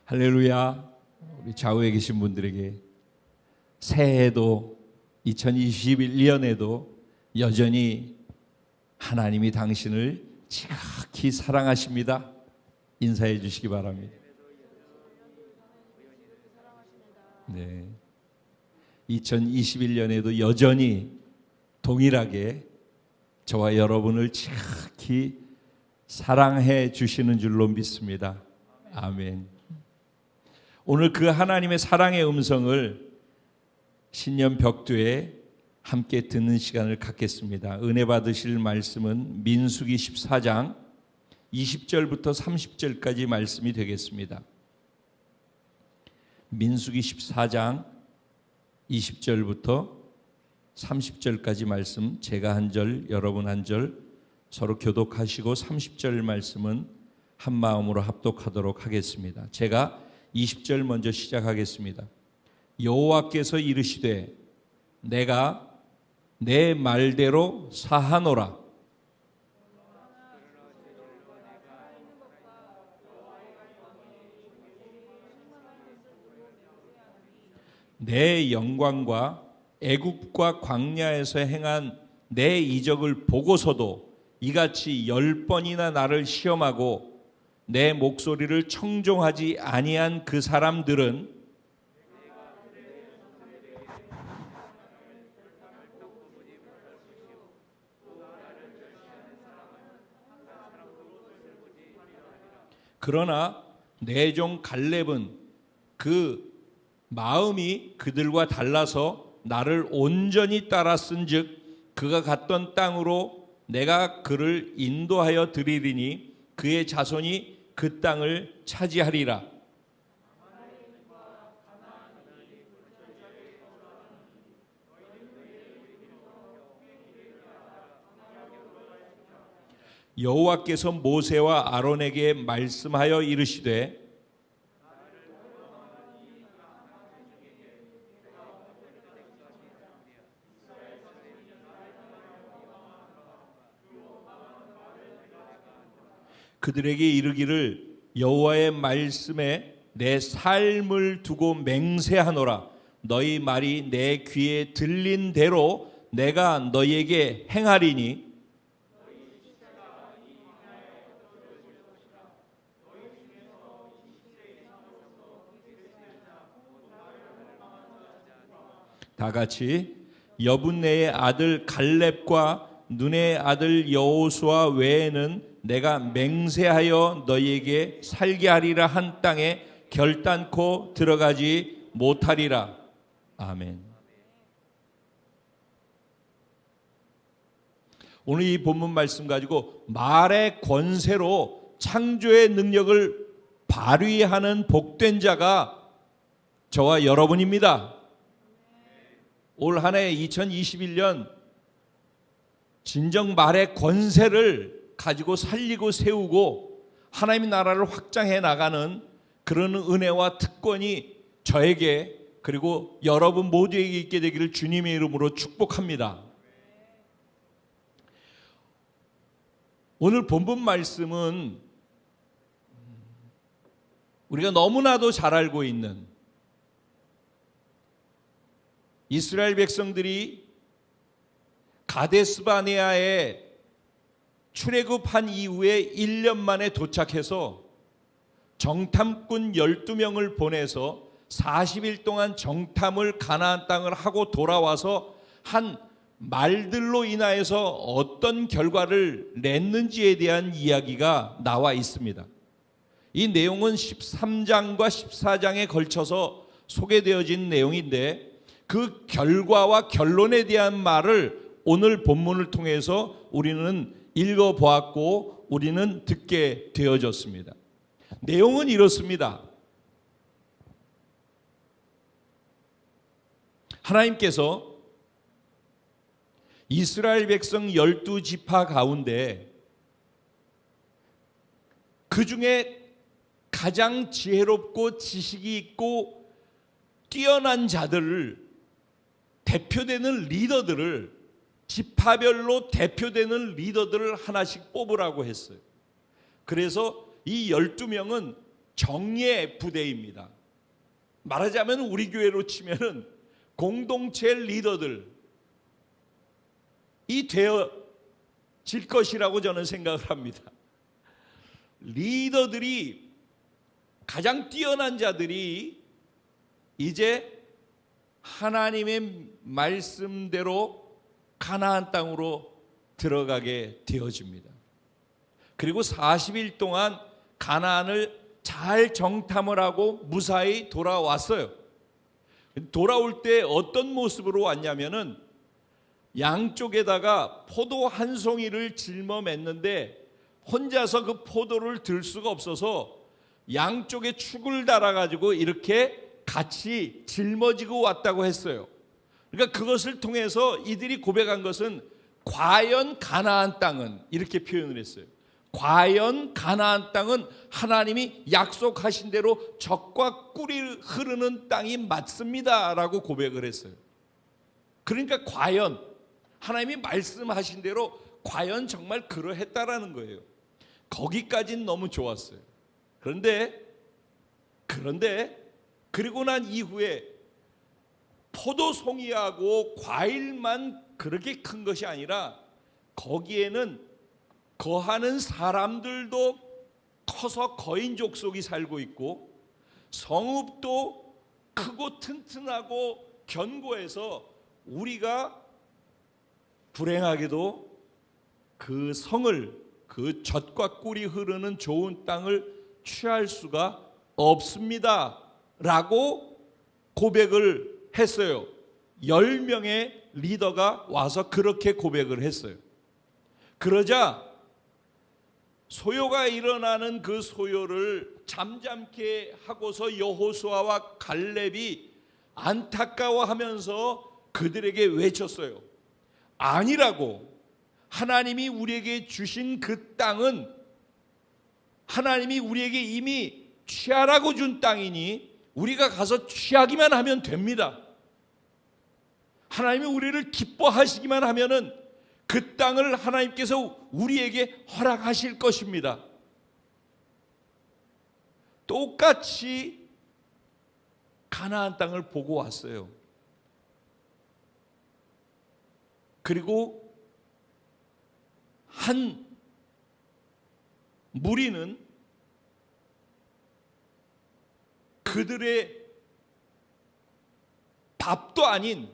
할렐루야. 우리 좌우에 계신 분들에게 새해에도 2021년에도 여전히 하나님이 당신을 지극히 사랑하십니다. 인사해 주시기 바랍니다. 네. 2021년에도 여전히 동일하게 저와 여러분을 지극히 사랑해 주시는 줄로 믿습니다. 아멘. 오늘 그 하나님의 사랑의 음성을 신년 벽두에 함께 듣는 시간을 갖겠습니다. 은혜 받으실 말씀은 민수기 14장 20절부터 30절까지 말씀이 되겠습니다. 민수기 14장 20절부터 30절까지 말씀, 제가 한 절, 여러분 한 절 서로 교독하시고 30절 말씀은 한 마음으로 합독하도록 하겠습니다. 제가 20절 먼저 시작하겠습니다. 여호와께서 이르시되 내가 내 말대로 사하노라. 내 영광과 애굽과 광야에서 행한 내 이적을 보고서도 이같이 10번이나 나를 시험하고 내 목소리를 청종하지 아니한 그 사람들은 그러나 내 종 갈렙은 그 마음이 그들과 달라서 나를 온전히 따랐은즉 그가 갔던 땅으로 내가 그를 인도하여 드리리니 그의 자손이 그 땅을 차지하리라. 여호와께서 모세와 아론에게 말씀하여 이르시되 그들에게 이르기를 여호와의 말씀에 내 삶을 두고 맹세하노라. 너희 말이 내 귀에 들린 대로 내가 너희에게 행하리니 다 같이 여분네의 아들 갈렙과 눈의 아들 여호수아 외에는 내가 맹세하여 너희에게 살게 하리라 한 땅에 결단코 들어가지 못하리라. 아멘. 오늘 이 본문 말씀 가지고 말의 권세로 창조의 능력을 발휘하는 복된 자가 저와 여러분입니다. 올 한 해 2021년 진정 말의 권세를 가지고 살리고 세우고 하나님의 나라를 확장해 나가는 그런 은혜와 특권이 저에게 그리고 여러분 모두에게 있게 되기를 주님의 이름으로 축복합니다. 오늘 본문 말씀은 우리가 너무나도 잘 알고 있는 이스라엘 백성들이 가데스바네아에 출애굽한 이후에 1년 만에 도착해서 정탐꾼 12명을 보내서 40일 동안 정탐을 가나안 땅을 하고 돌아와서 한 말들로 인하여서 어떤 결과를 냈는지에 대한 이야기가 나와 있습니다. 이 내용은 13장과 14장에 걸쳐서 소개되어진 내용인데 그 결과와 결론에 대한 말을 오늘 본문을 통해서 우리는 읽어보았고 우리는 듣게 되어졌습니다. 내용은 이렇습니다. 하나님께서 이스라엘 백성 12지파 가운데 그 중에 가장 지혜롭고 지식이 있고 뛰어난 자들을 대표되는 리더들을 지파별로 대표되는 리더들을 하나씩 뽑으라고 했어요. 그래서 이 12명은 정예 부대입니다. 말하자면 우리 교회로 치면은 공동체 리더들이 되어질 것이라고 저는 생각을 합니다. 리더들이, 가장 뛰어난 자들이 이제 하나님의 말씀대로 가나안 땅으로 들어가게 되어집니다. 그리고 40일 동안 가나안을 잘 정탐을 하고 무사히 돌아왔어요. 돌아올 때 어떤 모습으로 왔냐면은 양쪽에다가 포도 한 송이를 짊어 맸는데 혼자서 그 포도를 들 수가 없어서 양쪽에 축을 달아가지고 이렇게 같이 짊어지고 왔다고 했어요. 그러니까 그것을 통해서 이들이 고백한 것은 과연 가나안 땅은, 이렇게 표현을 했어요. 과연 가나안 땅은 하나님이 약속하신 대로 젖과 꿀이 흐르는 땅이 맞습니다 라고 고백을 했어요. 그러니까 과연 하나님이 말씀하신 대로 과연 정말 그러했다라는 거예요. 거기까지는 너무 좋았어요. 그런데 그리고 난 이후에 포도송이하고 과일만 그렇게 큰 것이 아니라 거기에는 거하는 사람들도 커서 거인 족속이 살고 있고 성읍도 크고 튼튼하고 견고해서 우리가 불행하게도 그 성을, 그 젖과 꿀이 흐르는 좋은 땅을 취할 수가 없습니다 라고 고백을 했어요. 10명의 리더가 와서 그렇게 고백을 했어요. 그러자 소요가 일어나는 그 소요를 잠잠케 하고서 여호수아와 갈렙이 안타까워하면서 그들에게 외쳤어요. 아니라고. 하나님이 우리에게 주신 그 땅은 하나님이 우리에게 이미 취하라고 준 땅이니 우리가 가서 취하기만 하면 됩니다. 하나님이 우리를 기뻐하시기만 하면은 그 땅을 하나님께서 우리에게 허락하실 것입니다. 똑같이 가나안 땅을 보고 왔어요. 그리고 한 무리는 그들의 밥도 아닌,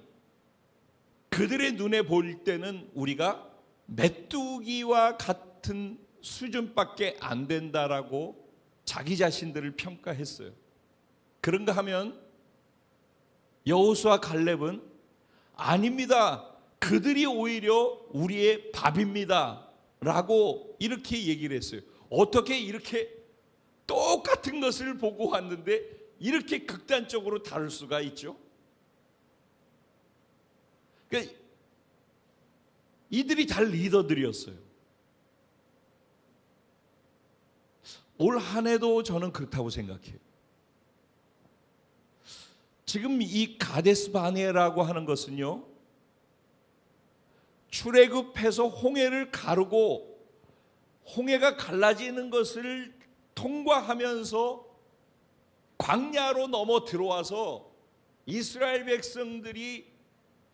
그들의 눈에 볼 때는 우리가 메뚜기와 같은 수준밖에 안 된다라고 자기 자신들을 평가했어요. 그런가 하면 여호수아 갈렙은 아닙니다. 그들이 오히려 우리의 밥입니다 라고 이렇게 얘기를 했어요. 어떻게 이렇게 똑같은 것을 보고 왔는데 이렇게 극단적으로 다를 수가 있죠? 그러니까 이들이 다 리더들이었어요. 올 한 해도 저는 그렇다고 생각해요. 지금 이 가데스 바네라고 하는 것은요, 출애굽해서 홍해를 가르고 홍해가 갈라지는 것을 통과하면서 광야로 넘어 들어와서 이스라엘 백성들이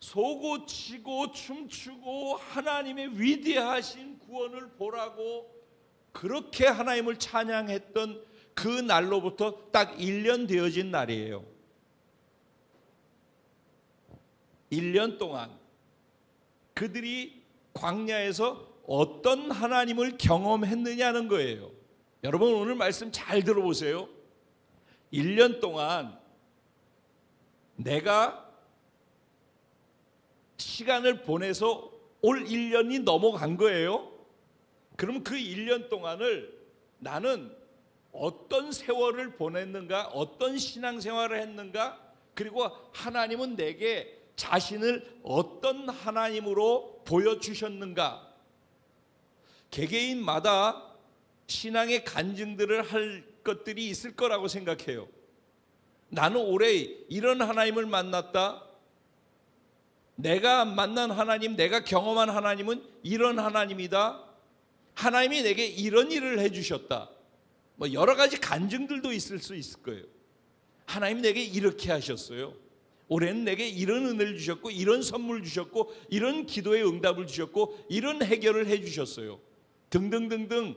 소고치고 춤추고 하나님의 위대하신 구원을 보라고 그렇게 하나님을 찬양했던 그 날로부터 딱 1년 되어진 날이에요. 1년 동안 그들이 광야에서 어떤 하나님을 경험했느냐는 거예요. 여러분 오늘 말씀 잘 들어보세요. 1년 동안 내가 시간을 보내서 올 1년이 넘어간 거예요. 그럼 그 1년 동안을 나는 어떤 세월을 보냈는가, 어떤 신앙생활을 했는가, 그리고 하나님은 내게 자신을 어떤 하나님으로 보여주셨는가. 개개인마다 신앙의 간증들을 할 것들이 있을 거라고 생각해요. 나는 올해 이런 하나님을 만났다. 내가 만난 하나님, 내가 경험한 하나님은 이런 하나님이다. 하나님이 내게 이런 일을 해주셨다. 뭐 여러 가지 간증들도 있을 수 있을 거예요. 하나님 내게 이렇게 하셨어요. 올해는 내게 이런 은혜를 주셨고, 이런 선물 주셨고, 이런 기도의 응답을 주셨고, 이런 해결을 해 주셨어요. 등등등등.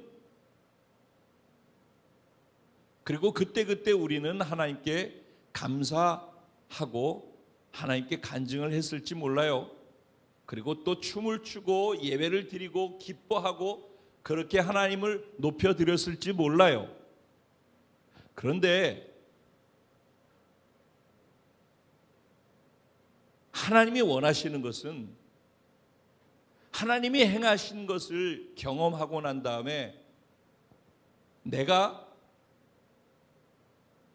그리고 그때그때 우리는 하나님께 감사하고 하나님께 간증을 했을지 몰라요. 그리고 또 춤을 추고 예배를 드리고 기뻐하고 그렇게 하나님을 높여드렸을지 몰라요. 그런데 하나님이 원하시는 것은 하나님이 행하신 것을 경험하고 난 다음에 내가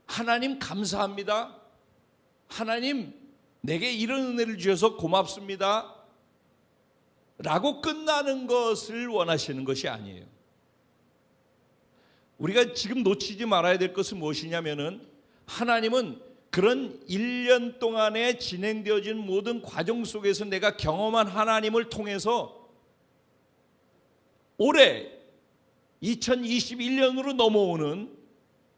하나님 감사합니다. 하나님 내게 이런 은혜를 주셔서 고맙습니다. 라고 끝나는 것을 원하시는 것이 아니에요. 우리가 지금 놓치지 말아야 될 것은 무엇이냐면은 하나님은 그런 1년 동안에 진행되어진 모든 과정 속에서 내가 경험한 하나님을 통해서 올해 2021년으로 넘어오는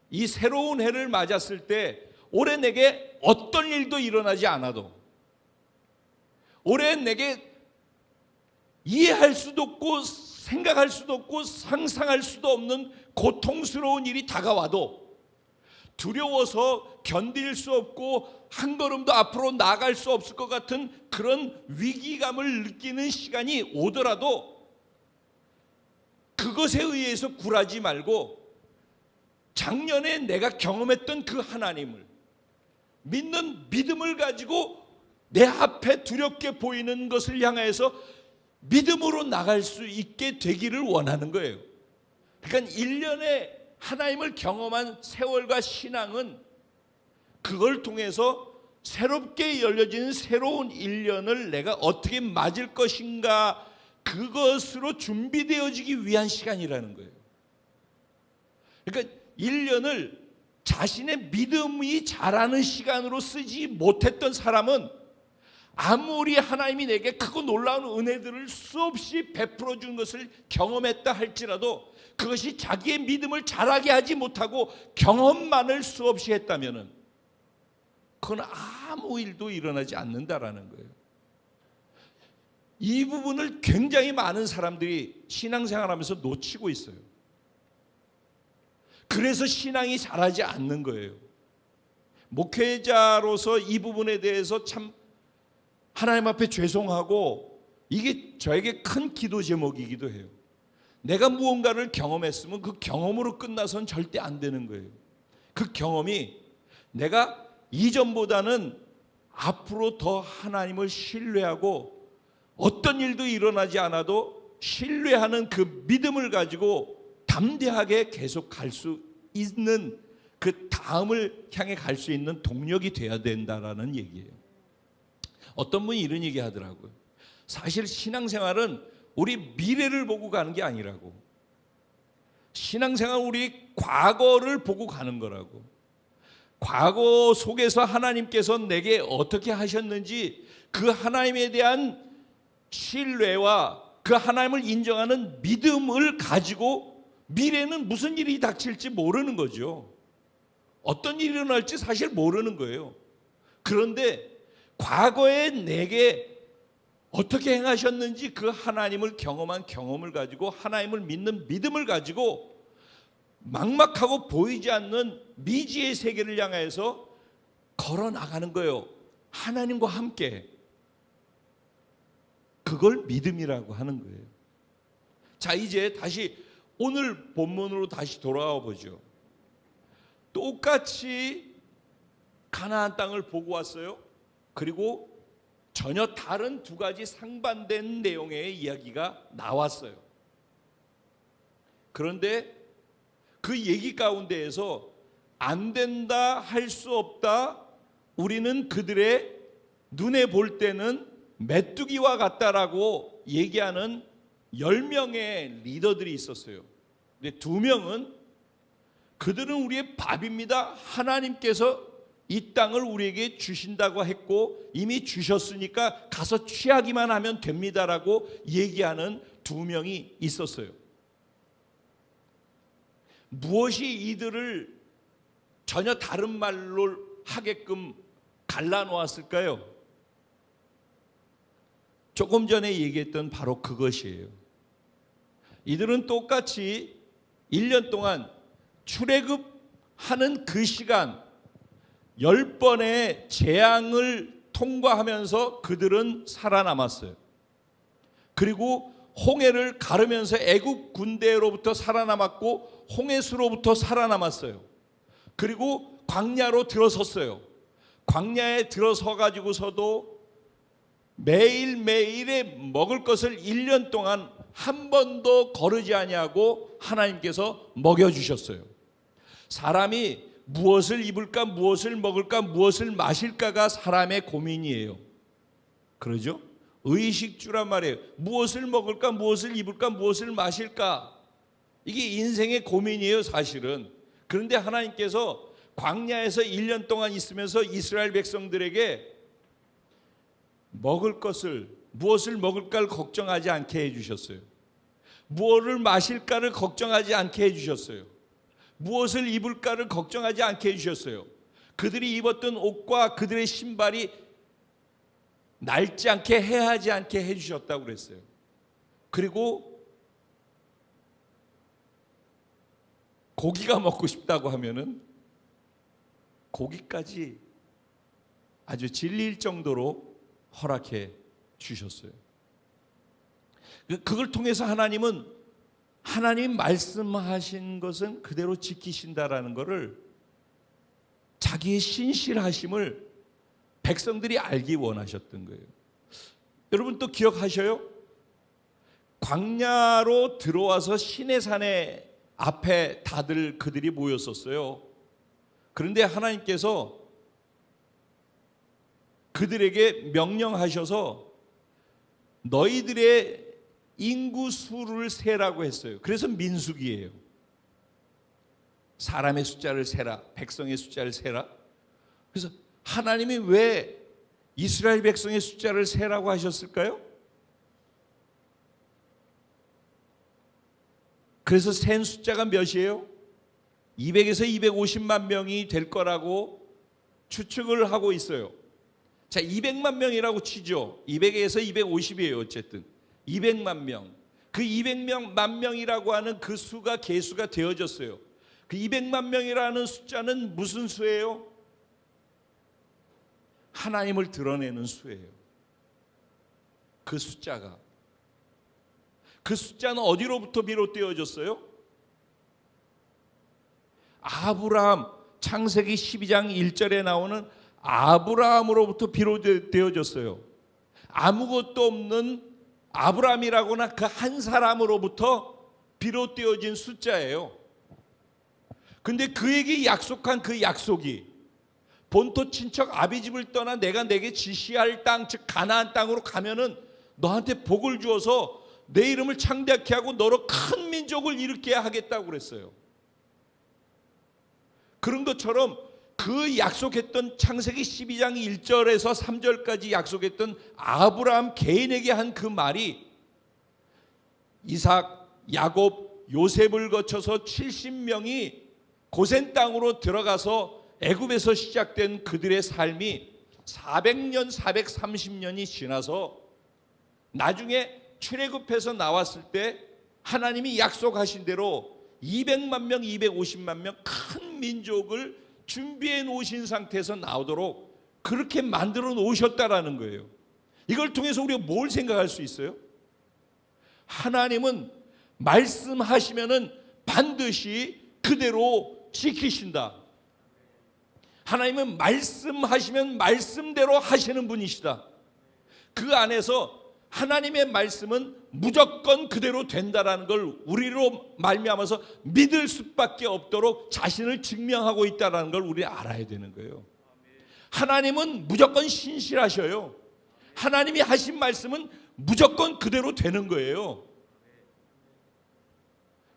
이 새로운 해를 맞았을 때 올해 내게 어떤 일도 일어나지 않아도, 올해 내게 이해할 수도 없고 생각할 수도 없고 상상할 수도 없는 고통스러운 일이 다가와도 두려워서 견딜 수 없고 한 걸음도 앞으로 나아갈 수 없을 것 같은 그런 위기감을 느끼는 시간이 오더라도 그것에 의해서 굴하지 말고 작년에 내가 경험했던 그 하나님을 믿는 믿음을 가지고 내 앞에 두렵게 보이는 것을 향해서 믿음으로 나갈 수 있게 되기를 원하는 거예요. 그러니까 1년에 하나님을 경험한 세월과 신앙은 그걸 통해서 새롭게 열려지는 새로운 1년을 내가 어떻게 맞을 것인가, 그것으로 준비되어지기 위한 시간이라는 거예요. 그러니까 1년을 자신의 믿음이 자라는 시간으로 쓰지 못했던 사람은 아무리 하나님이 내게 크고 놀라운 은혜들을 수없이 베풀어 준 것을 경험했다 할지라도 그것이 자기의 믿음을 자라게 하지 못하고 경험만을 수없이 했다면 그건 아무 일도 일어나지 않는다라는 거예요. 이 부분을 굉장히 많은 사람들이 신앙생활하면서 놓치고 있어요. 그래서 신앙이 자라지 않는 거예요. 목회자로서 이 부분에 대해서 참 하나님 앞에 죄송하고 이게 저에게 큰 기도 제목이기도 해요. 내가 무언가를 경험했으면 그 경험으로 끝나서는 절대 안 되는 거예요. 그 경험이 내가 이전보다는 앞으로 더 하나님을 신뢰하고 어떤 일도 일어나지 않아도 신뢰하는 그 믿음을 가지고 담대하게 계속 갈 수 있는 그 다음을 향해 갈 수 있는 동력이 돼야 된다라는 얘기예요. 어떤 분이 이런 얘기 하더라고요. 사실 신앙생활은 우리 미래를 보고 가는 게 아니라고. 신앙생활은 우리 과거를 보고 가는 거라고. 과거 속에서 하나님께서 내게 어떻게 하셨는지 그 하나님에 대한 신뢰와 그 하나님을 인정하는 믿음을 가지고 미래는 무슨 일이 닥칠지 모르는 거죠. 어떤 일이 일어날지 사실 모르는 거예요. 그런데 과거에 내게 어떻게 행하셨는지 그 하나님을 경험한 경험을 가지고 하나님을 믿는 믿음을 가지고 막막하고 보이지 않는 미지의 세계를 향해서 걸어 나가는 거예요. 하나님과 함께. 그걸 믿음이라고 하는 거예요. 자, 이제 다시 오늘 본문으로 다시 돌아와 보죠. 똑같이 가나안 땅을 보고 왔어요. 그리고 전혀 다른 두 가지 상반된 내용의 이야기가 나왔어요. 그런데 그 얘기 가운데에서 안 된다, 할 수 없다, 우리는 그들의 눈에 볼 때는 메뚜기와 같다라고 얘기하는 10명의 리더들이 있었어요. 근데 2명은 그들은 우리의 밥입니다. 하나님께서 이 땅을 우리에게 주신다고 했고 이미 주셨으니까 가서 취하기만 하면 됩니다라고 얘기하는 2명이 있었어요. 무엇이 이들을 전혀 다른 말로 하게끔 갈라놓았을까요? 조금 전에 얘기했던 바로 그것이에요. 이들은 똑같이 1년 동안 출애굽하는 그 시간 10번의 재앙을 통과하면서 그들은 살아남았어요. 그리고 홍해를 가르면서 애굽 군대로부터 살아남았고 홍해수로부터 살아남았어요. 그리고 광야로 들어섰어요. 광야에 들어서 가지고서도 매일매일의 먹을 것을 1년 동안 한 번도 거르지 아니하고 하나님께서 먹여주셨어요. 사람이 무엇을 입을까, 무엇을 먹을까, 무엇을 마실까가 사람의 고민이에요. 그러죠? 의식주란 말이에요. 무엇을 먹을까, 무엇을 입을까, 무엇을 마실까. 이게 인생의 고민이에요, 사실은. 그런데 하나님께서 광야에서 1년 동안 있으면서 이스라엘 백성들에게 먹을 것을, 무엇을 먹을까를 걱정하지 않게 해주셨어요. 무엇을 마실까를 걱정하지 않게 해주셨어요. 무엇을 입을까를 걱정하지 않게 해주셨어요. 그들이 입었던 옷과 그들의 신발이 낡지 않게 해하지 않게 해주셨다고 그랬어요. 그리고 고기가 먹고 싶다고 하면은 고기까지 아주 질릴 정도로 허락해 주셨어요. 그걸 통해서 하나님은 하나님 말씀하신 것은 그대로 지키신다라는 것을, 자기의 신실하심을 백성들이 알기 원하셨던 거예요. 여러분 또 기억하셔요? 광야로 들어와서 시내산에 앞에 다들 그들이 모였었어요. 그런데 하나님께서 그들에게 명령하셔서 너희들의 인구 수를 세라고 했어요. 그래서 민수기예요. 사람의 숫자를 세라, 백성의 숫자를 세라. 그래서 하나님이 왜 이스라엘 백성의 숫자를 세라고 하셨을까요? 그래서 센 숫자가 몇이에요? 200에서 250만 명이 될 거라고 추측을 하고 있어요. 자, 200만 명이라고 치죠. 200에서 250이에요. 어쨌든 200만 명. 그 200만 명이라고 하는 그 수가 계수가 되어졌어요. 그 200만 명이라는 숫자는 무슨 수예요? 하나님을 드러내는 수예요. 그 숫자가. 그 숫자는 어디로부터 비롯되어졌어요? 아브라함, 창세기 12장 1절에 나오는 아브라함으로부터 비롯되어졌어요. 아무것도 없는 아브라함이라고나 그 한 사람으로부터 비롯되어진 숫자예요. 근데 그에게 약속한 그 약속이 본토 친척 아비집을 떠나 내가 내게 지시할 땅, 즉 가나안 땅으로 가면은 너한테 복을 주어서 내 이름을 창대케 하고 너로 큰 민족을 일으키게 하겠다고 그랬어요. 그런 것처럼 그 약속했던 창세기 12장 1절에서 3절까지 약속했던 아브라함 개인에게 한 그 말이 이삭, 야곱, 요셉을 거쳐서 70명이 고센 땅으로 들어가서 애굽에서 시작된 그들의 삶이 400년, 430년이 지나서 나중에 출애굽해서 나왔을 때 하나님이 약속하신 대로 200만 명, 250만 명 큰 민족을 준비해 놓으신 상태에서 나오도록 그렇게 만들어 놓으셨다라는 거예요. 이걸 통해서 우리가 뭘 생각할 수 있어요? 하나님은 말씀하시면은 반드시 그대로 지키신다. 하나님은 말씀하시면 말씀대로 하시는 분이시다. 그 안에서 하나님의 말씀은 무조건 그대로 된다라는 걸 우리로 말미암아서 믿을 수밖에 없도록 자신을 증명하고 있다라는 걸 우리 알아야 되는 거예요. 하나님은 무조건 신실하셔요. 하나님이 하신 말씀은 무조건 그대로 되는 거예요.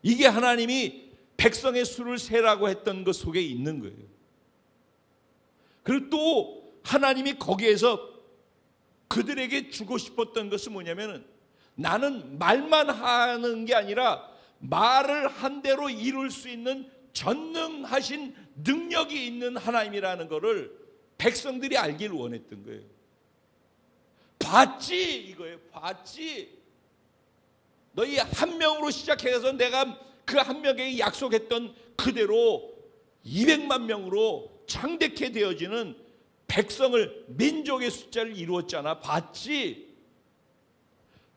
이게 하나님이 백성의 수를 세라고 했던 것 속에 있는 거예요. 그리고 또 하나님이 거기에서 그들에게 주고 싶었던 것은 뭐냐면은 나는 말만 하는 게 아니라 말을 한 대로 이룰 수 있는 전능하신 능력이 있는 하나님이라는 것을 백성들이 알기를 원했던 거예요. 봤지 이거예요. 봤지. 너희 한 명으로 시작해서 내가 그 한 명에게 약속했던 그대로 200만 명으로 창대케 되어지는 백성을, 민족의 숫자를 이루었잖아. 봤지.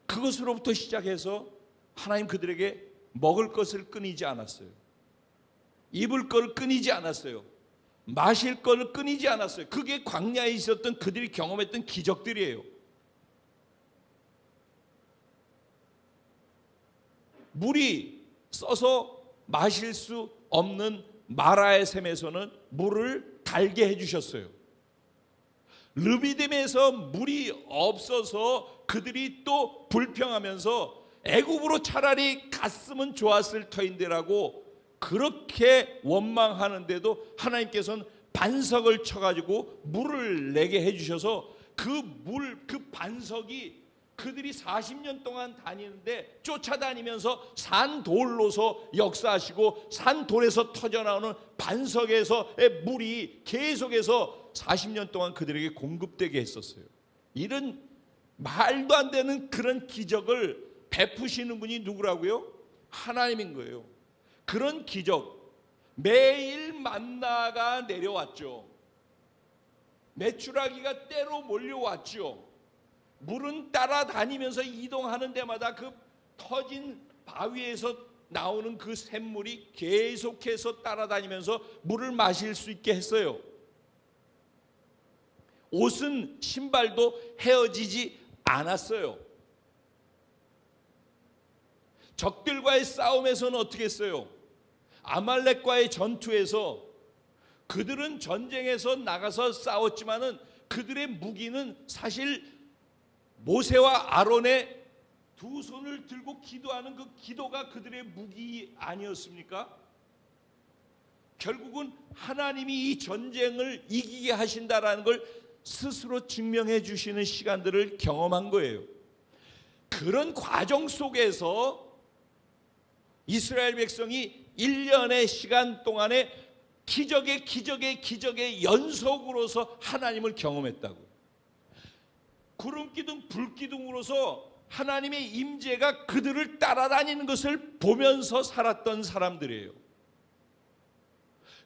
그것으로부터 시작해서 하나님 그들에게 먹을 것을 끊이지 않았어요. 입을 것을 끊이지 않았어요. 마실 것을 끊이지 않았어요. 그게 광야에 있었던 그들이 경험했던 기적들이에요. 물이 써서 마실 수 없는 마라의 샘에서는 물을 달게 해주셨어요. 르비딤에서 물이 없어서 그들이 또 불평하면서 애굽으로 차라리 갔으면 좋았을 터인데라고 그렇게 원망하는데도 하나님께서는 반석을 쳐가지고 물을 내게 해주셔서 그 반석이 그들이 40년 동안 다니는데 쫓아다니면서 산돌로서 역사하시고 산돌에서 터져나오는 반석에서의 물이 계속해서 40년 동안 그들에게 공급되게 했었어요. 이런 말도 안 되는 그런 기적을 베푸시는 분이 누구라고요? 하나님인 거예요. 그런 기적, 매일 만나가 내려왔죠. 메추라기가 때로 몰려왔죠. 물은 따라다니면서 이동하는 데마다 그 터진 바위에서 나오는 그 샘물이 계속해서 따라다니면서 물을 마실 수 있게 했어요. 옷은, 신발도 헤어지지 않았어요. 적들과의 싸움에서는 어떻게 했어요? 아말렉과의 전투에서 그들은 전쟁에서 나가서 싸웠지만은 그들의 무기는 사실 모세와 아론의 두 손을 들고 기도하는 그 기도가 그들의 무기 아니었습니까? 결국은 하나님이 이 전쟁을 이기게 하신다라는 걸 스스로 증명해 주시는 시간들을 경험한 거예요. 그런 과정 속에서 이스라엘 백성이 1년의 시간 동안에 기적의 연속으로서 하나님을 경험했다고. 구름기둥 불기둥으로서 하나님의 임재가 그들을 따라다니는 것을 보면서 살았던 사람들이에요.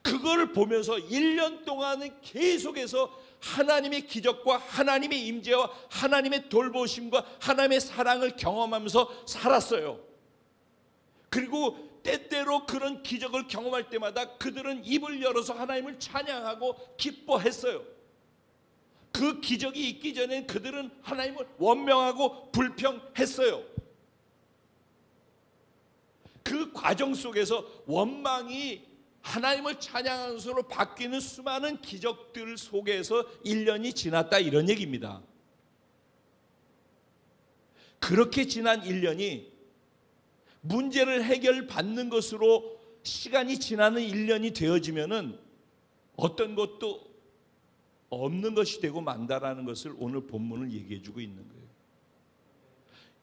그걸 보면서 1년 동안은 계속해서 하나님의 기적과 하나님의 임재와 하나님의 돌보심과 하나님의 사랑을 경험하면서 살았어요. 그리고 때때로 그런 기적을 경험할 때마다 그들은 입을 열어서 하나님을 찬양하고 기뻐했어요. 그 기적이 있기 전에 그들은 하나님을 원명하고 불평했어요. 그 과정 속에서 원망이 하나님을 찬양하는 것으로 바뀌는 수많은 기적들 속에서 1년이 지났다, 이런 얘기입니다. 그렇게 지난 1년이 문제를 해결받는 것으로 시간이 지나는 1년이 되어지면은 어떤 것도 없는 것이 되고 만다라는 것을 오늘 본문을 얘기해 주고 있는 거예요.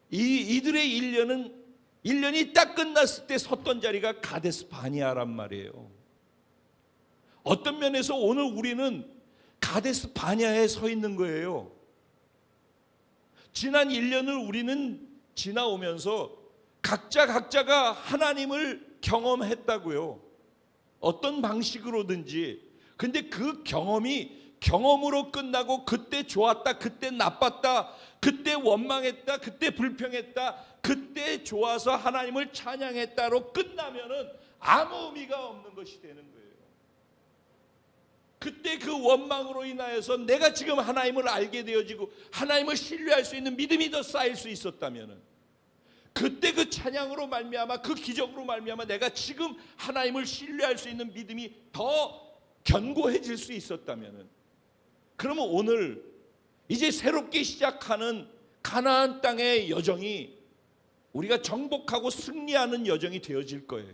이들의 1년이 딱 끝났을 때 섰던 자리가 가데스 바니아란 말이에요. 어떤 면에서 오늘 우리는 가데스 바니아에 서 있는 거예요. 지난 1년을 우리는 지나오면서 각자가 하나님을 경험했다고요. 어떤 방식으로든지. 근데 그 경험으로 끝나고 그때 좋았다, 그때 나빴다, 그때 원망했다, 그때 불평했다, 그때 좋아서 하나님을 찬양했다로 끝나면은 아무 의미가 없는 것이 되는 거예요. 그때 그 원망으로 인하여서 내가 지금 하나님을 알게 되어지고 하나님을 신뢰할 수 있는 믿음이 더 쌓일 수 있었다면은, 그때 그 찬양으로 말미암아, 그 기적으로 말미암아 내가 지금 하나님을 신뢰할 수 있는 믿음이 더 견고해질 수 있었다면은, 그러면 오늘 이제 새롭게 시작하는 가나안 땅의 여정이 우리가 정복하고 승리하는 여정이 되어질 거예요.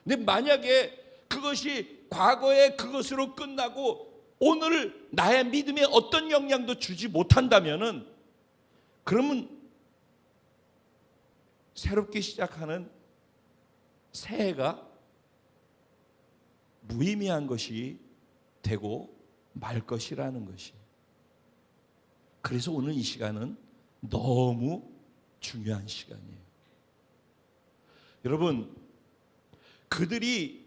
근데 만약에 그것이 과거의 그것으로 끝나고 오늘 나의 믿음에 어떤 영향도 주지 못한다면은, 그러면 새롭게 시작하는 새해가 무의미한 것이 되고 말 것이라는 것이. 그래서 오늘 이 시간은 너무 중요한 시간이에요. 여러분, 그들이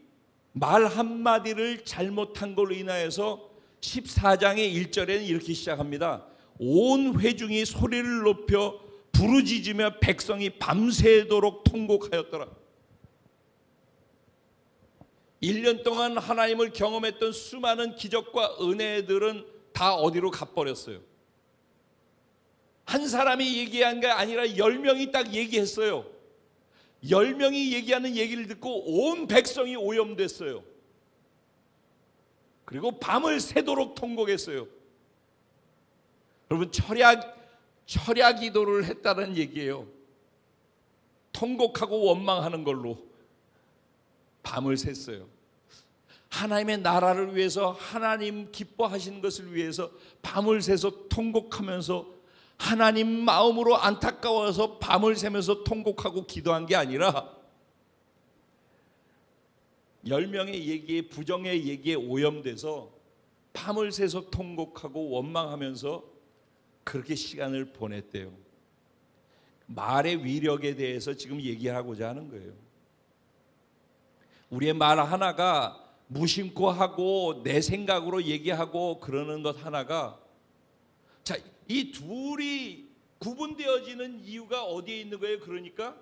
말 한마디를 잘못한 걸로 인하여서 14장의 1절에는 이렇게 시작합니다. 온 회중이 소리를 높여 부르짖으며 백성이 밤새도록 통곡하였더라. 1년 동안 하나님을 경험했던 수많은 기적과 은혜들은 다 어디로 가버렸어요. 한 사람이 얘기한 게 아니라 10명이 딱 얘기했어요. 10명이 얘기하는 얘기를 듣고 온 백성이 오염됐어요. 그리고 밤을 새도록 통곡했어요. 여러분, 철야 기도를 했다는 얘기예요. 통곡하고 원망하는 걸로 밤을 샜어요. 하나님의 나라를 위해서, 하나님 기뻐하시는 것을 위해서 밤을 새서 통곡하면서 하나님 마음으로 안타까워서 밤을 새면서 통곡하고 기도한 게 아니라 10명의 얘기에, 부정의 얘기에 오염돼서 밤을 새서 통곡하고 원망하면서 그렇게 시간을 보냈대요. 말의 위력에 대해서 지금 얘기하고자 하는 거예요. 우리의 말 하나가 무심코 하고 내 생각으로 얘기하고 그러는 것 하나가, 자, 이 둘이 구분되어지는 이유가 어디에 있는 거예요? 그러니까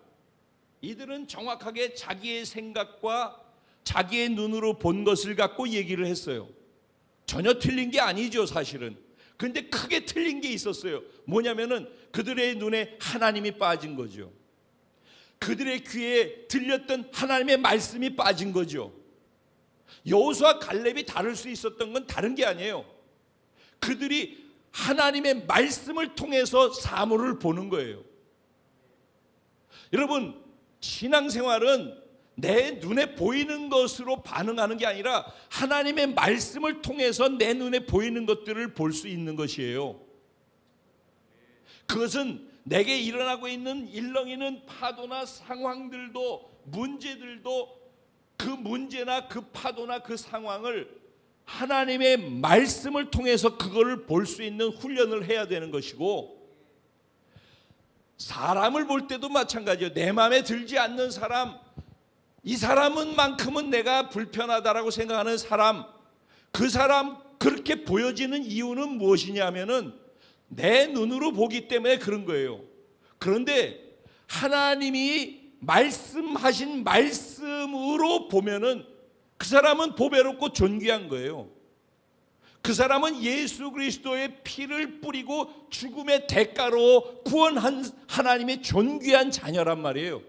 이들은 정확하게 자기의 생각과 자기의 눈으로 본 것을 갖고 얘기를 했어요. 전혀 틀린 게 아니죠, 사실은. 근데 크게 틀린 게 있었어요. 뭐냐면은 그들의 눈에 하나님이 빠진 거죠. 그들의 귀에 들렸던 하나님의 말씀이 빠진 거죠. 여호수아 갈렙이 다를 수 있었던 건 다른 게 아니에요. 그들이 하나님의 말씀을 통해서 사물을 보는 거예요. 여러분, 신앙생활은 내 눈에 보이는 것으로 반응하는 게 아니라 하나님의 말씀을 통해서 내 눈에 보이는 것들을 볼 수 있는 것이에요. 그것은 내게 일어나고 있는 일렁이는 파도나 상황들도, 문제들도, 그 문제나 그 파도나 그 상황을 하나님의 말씀을 통해서 그거를 볼 수 있는 훈련을 해야 되는 것이고, 사람을 볼 때도 마찬가지예요. 내 마음에 들지 않는 사람, 이 사람은 만큼은 내가 불편하다라고 생각하는 사람, 그 사람 그렇게 보여지는 이유는 무엇이냐면은 내 눈으로 보기 때문에 그런 거예요. 그런데 하나님이 말씀하신 말씀으로 보면은 그 사람은 보배롭고 존귀한 거예요. 그 사람은 예수 그리스도의 피를 뿌리고 죽음의 대가로 구원한 하나님의 존귀한 자녀란 말이에요.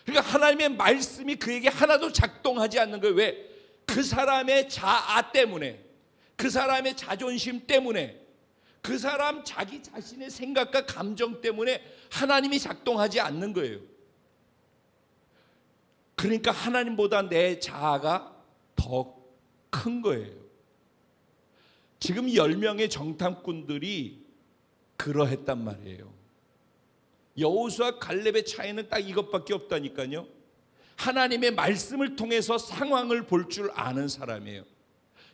그러니까 하나님의 말씀이 그에게 하나도 작동하지 않는 거예요. 왜? 그 사람의 자아 때문에, 그 사람의 자존심 때문에, 그 사람 자기 자신의 생각과 감정 때문에 하나님이 작동하지 않는 거예요. 그러니까 하나님보다 내 자아가 더 큰 거예요. 지금 10명의 정탐꾼들이 그러했단 말이에요. 여호수아 갈렙의 차이는 딱 이것밖에 없다니까요. 하나님의 말씀을 통해서 상황을 볼 줄 아는 사람이에요.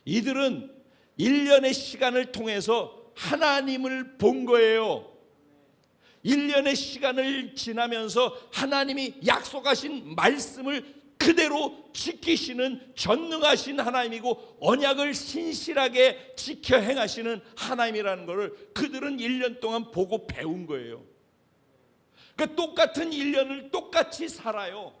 이들은 1년의 시간을 통해서 하나님을 본 거예요. 1년의 시간을 지나면서 하나님이 약속하신 말씀을 그대로 지키시는 전능하신 하나님이고 언약을 신실하게 지켜 행하시는 하나님이라는 것을 그들은 1년 동안 보고 배운 거예요. 그러니까 똑같은 1년을 똑같이 살아요.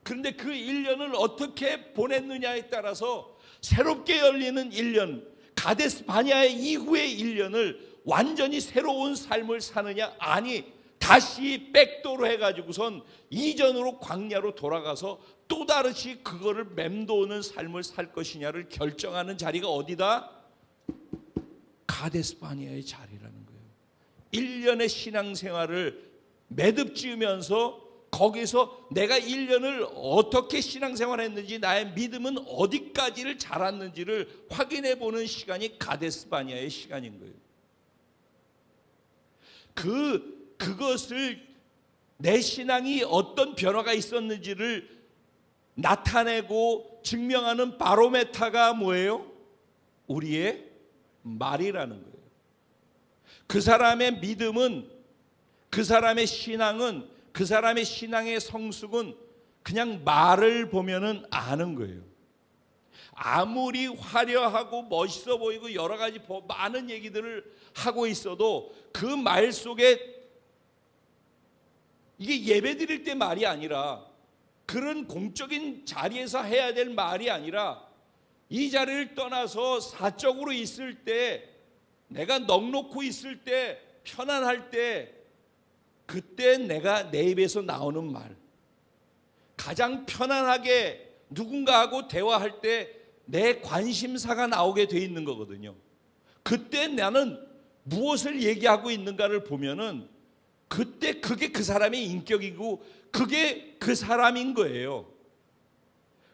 그런데 그 1년을 어떻게 보냈느냐에 따라서 새롭게 열리는 1년, 가데스 바네아의 이후의 1년을 완전히 새로운 삶을 사느냐, 아니 다시 백도로 해가지고선 이전으로 광야로 돌아가서 또 다르시 그거를 맴도는 삶을 살 것이냐를 결정하는 자리가 어디다? 가데스 바네아의 자리라는 거예요. 1년의 신앙생활을 매듭 지으면서 거기서 내가 1년을 어떻게 신앙생활했는지, 나의 믿음은 어디까지를 자랐는지를 확인해 보는 시간이 가데스 바네아의 시간인 거예요. 그것을 내 신앙이 어떤 변화가 있었는지를 나타내고 증명하는 바로메타가 뭐예요? 우리의 말이라는 거예요. 그 사람의 믿음은, 그 사람의 신앙은, 그 사람의 신앙의 성숙은 그냥 말을 보면은 아는 거예요. 아무리 화려하고 멋있어 보이고 여러 가지 많은 얘기들을 하고 있어도 그 말 속에, 이게 예배 드릴 때 말이 아니라, 그런 공적인 자리에서 해야 될 말이 아니라, 이 자리를 떠나서 사적으로 있을 때, 내가 넋놓고 있을 때, 편안할 때, 그때 내가 내 입에서 나오는 말, 가장 편안하게 누군가하고 대화할 때 내 관심사가 나오게 돼 있는 거거든요. 그때 나는 무엇을 얘기하고 있는가를 보면은 그때 그게 그 사람의 인격이고 그게 그 사람인 거예요.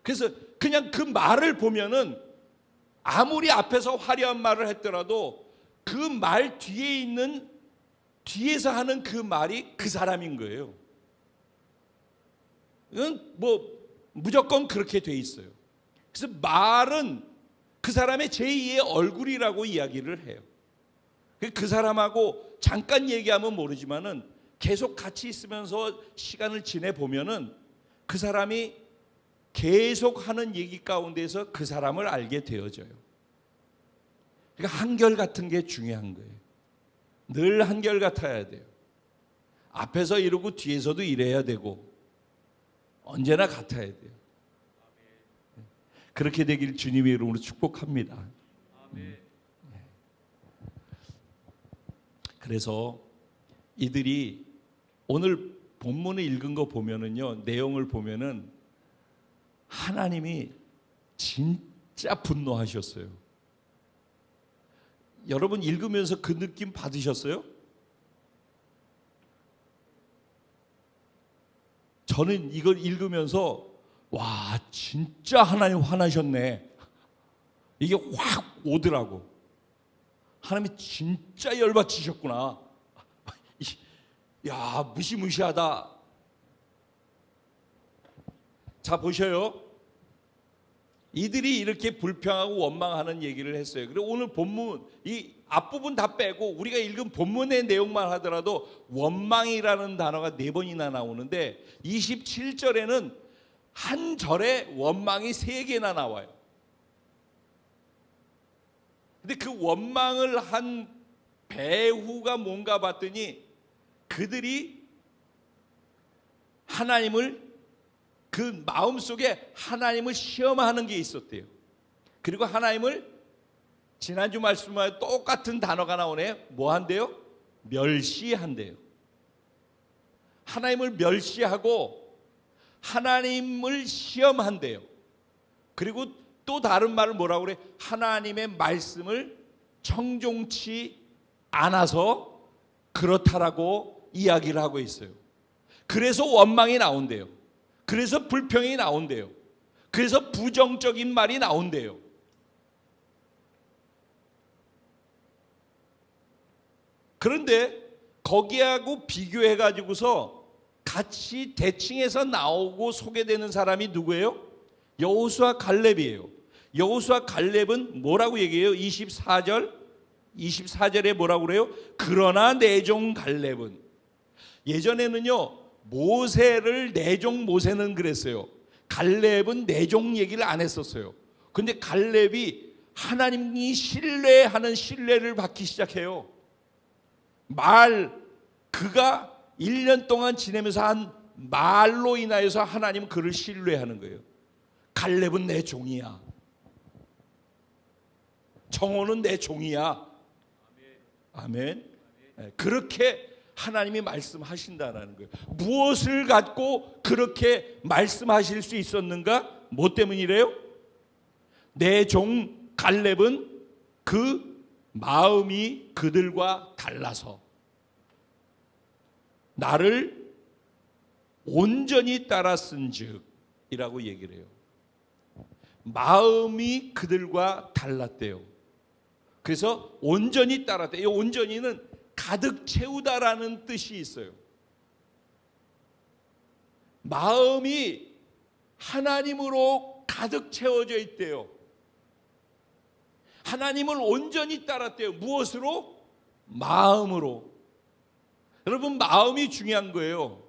그래서 그냥 그 말을 보면은 아무리 앞에서 화려한 말을 했더라도 그 말 뒤에 있는, 뒤에서 하는 그 말이 그 사람인 거예요. 이건 뭐 무조건 그렇게 돼 있어요. 그래서 말은 그 사람의 제2의 얼굴이라고 이야기를 해요. 그 사람하고 잠깐 얘기하면 모르지만은 계속 같이 있으면서 시간을 지내보면은 그 사람이 계속 하는 얘기 가운데서 그 사람을 알게 되어져요. 그러니까 한결같은 게 중요한 거예요. 늘 한결같아야 돼요. 앞에서 이러고 뒤에서도 이래야 되고 언제나 같아야 돼요. 그렇게 되길 주님의 이름으로 축복합니다. 그래서 이들이 오늘 본문을 읽은 거 보면은요, 내용을 보면은 하나님이 진짜 분노하셨어요. 여러분 읽으면서 그 느낌 받으셨어요? 저는 이걸 읽으면서 와, 진짜 하나님 화나셨네, 이게 확 오더라고. 하나님이 진짜 열받치셨구나. 야, 무시무시하다. 자, 보셔요. 이들이 이렇게 불평하고 원망하는 얘기를 했어요. 그리고 오늘 본문, 이 앞부분 다 빼고 우리가 읽은 본문의 내용만 하더라도 원망이라는 단어가 4번이나 나오는데 27절에는 한 절에 원망이 3개나 나와요. 근데 그 원망을 한 배후가 뭔가 봤더니 그들이 하나님을, 그 마음속에 하나님을 시험하는 게 있었대요. 그리고 하나님을, 지난주 말씀과 똑같은 단어가 나오네요. 뭐 한대요? 멸시한대요. 하나님을 멸시하고 하나님을 시험한대요. 그리고 또 다른 말을 뭐라고 그래? 하나님의 말씀을 청종치 않아서 그렇다라고 이야기를 하고 있어요. 그래서 원망이 나온대요. 그래서 불평이 나온대요. 그래서 부정적인 말이 나온대요. 그런데 거기하고 비교해 가지고서 같이 대칭해서 나오고 소개되는 사람이 누구예요? 여호수아 갈렙이에요. 여호수아 갈렙은 뭐라고 얘기해요? 24절에 뭐라고 그래요? 그러나 내 종 갈렙은, 예전에는요 모세를 내 종 모세는 그랬어요. 갈렙은 내 종 얘기를 안 했었어요. 근데 갈렙이 하나님이 신뢰하는 신뢰를 받기 시작해요. 그가 1년 동안 지내면서 한 말로 인하여서 하나님은 그를 신뢰하는 거예요. 갈렙은 내 종이야. 정오는 내 종이야. 아멘. 그렇게 하나님이 말씀하신다라는 거예요. 무엇을 갖고 그렇게 말씀하실 수 있었는가? 뭐 때문이래요? 내 종 갈렙은 그 마음이 그들과 달라서 나를 온전히 따랐은즉 이라고 얘기를 해요. 마음이 그들과 달랐대요. 그래서 온전히 따랐대요. 이 온전히는 가득 채우다라는 뜻이 있어요. 마음이 하나님으로 가득 채워져 있대요. 하나님을 온전히 따랐대요. 무엇으로? 마음으로. 여러분, 마음이 중요한 거예요.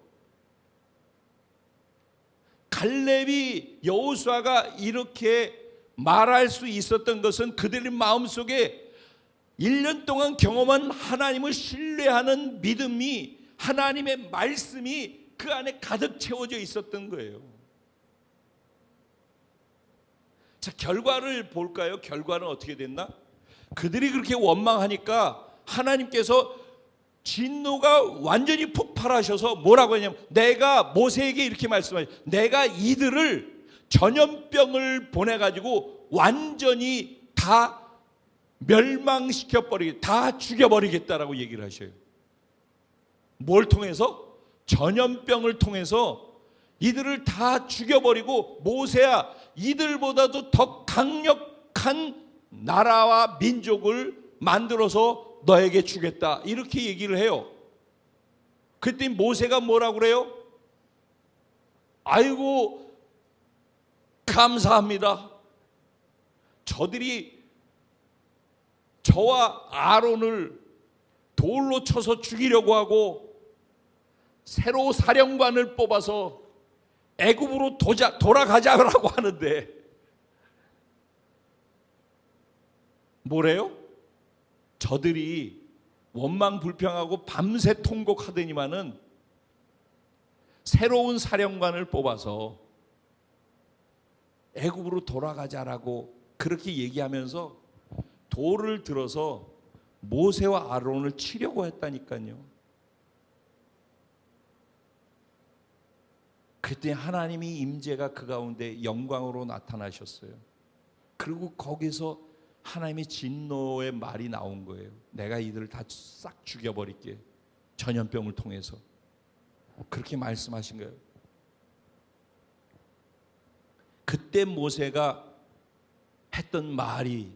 갈렙이 여호수아가 이렇게 말할 수 있었던 것은 그들의 마음속에 1년 동안 경험한 하나님을 신뢰하는 믿음이, 하나님의 말씀이 그 안에 가득 채워져 있었던 거예요. 자, 결과를 볼까요? 결과는 어떻게 됐나? 그들이 그렇게 원망하니까 하나님께서 진노가 완전히 폭발하셔서 뭐라고 했냐면, 내가 모세에게 이렇게 말씀하셨어요. 내가 이들을 전염병을 보내가지고 완전히 다 다 죽여버리겠다라고 얘기를 하셔요. 뭘 통해서? 전염병을 통해서 이들을 다 죽여버리고, 모세야, 이들보다도 더 강력한 나라와 민족을 만들어서 너에게 주겠다, 이렇게 얘기를 해요. 그랬더니 모세가 뭐라고 그래요? 아이고, 감사합니다. 저들이 저와 아론을 돌로 쳐서 죽이려고 하고 새로 사령관을 뽑아서 애굽으로 돌아가자라고 하는데, 뭐래요? 저들이 원망 불평하고 밤새 통곡하더니만은 새로운 사령관을 뽑아서 애굽으로 돌아가자라고 그렇게 얘기하면서 돌을 들어서 모세와 아론을 치려고 했다니까요. 그때 하나님이 임재가 그 가운데 영광으로 나타나셨어요. 그리고 거기서 하나님의 진노의 말이 나온 거예요. 내가 이들을 다 싹 죽여버릴게, 전염병을 통해서. 그렇게 말씀하신 거예요. 그때 모세가 했던 말이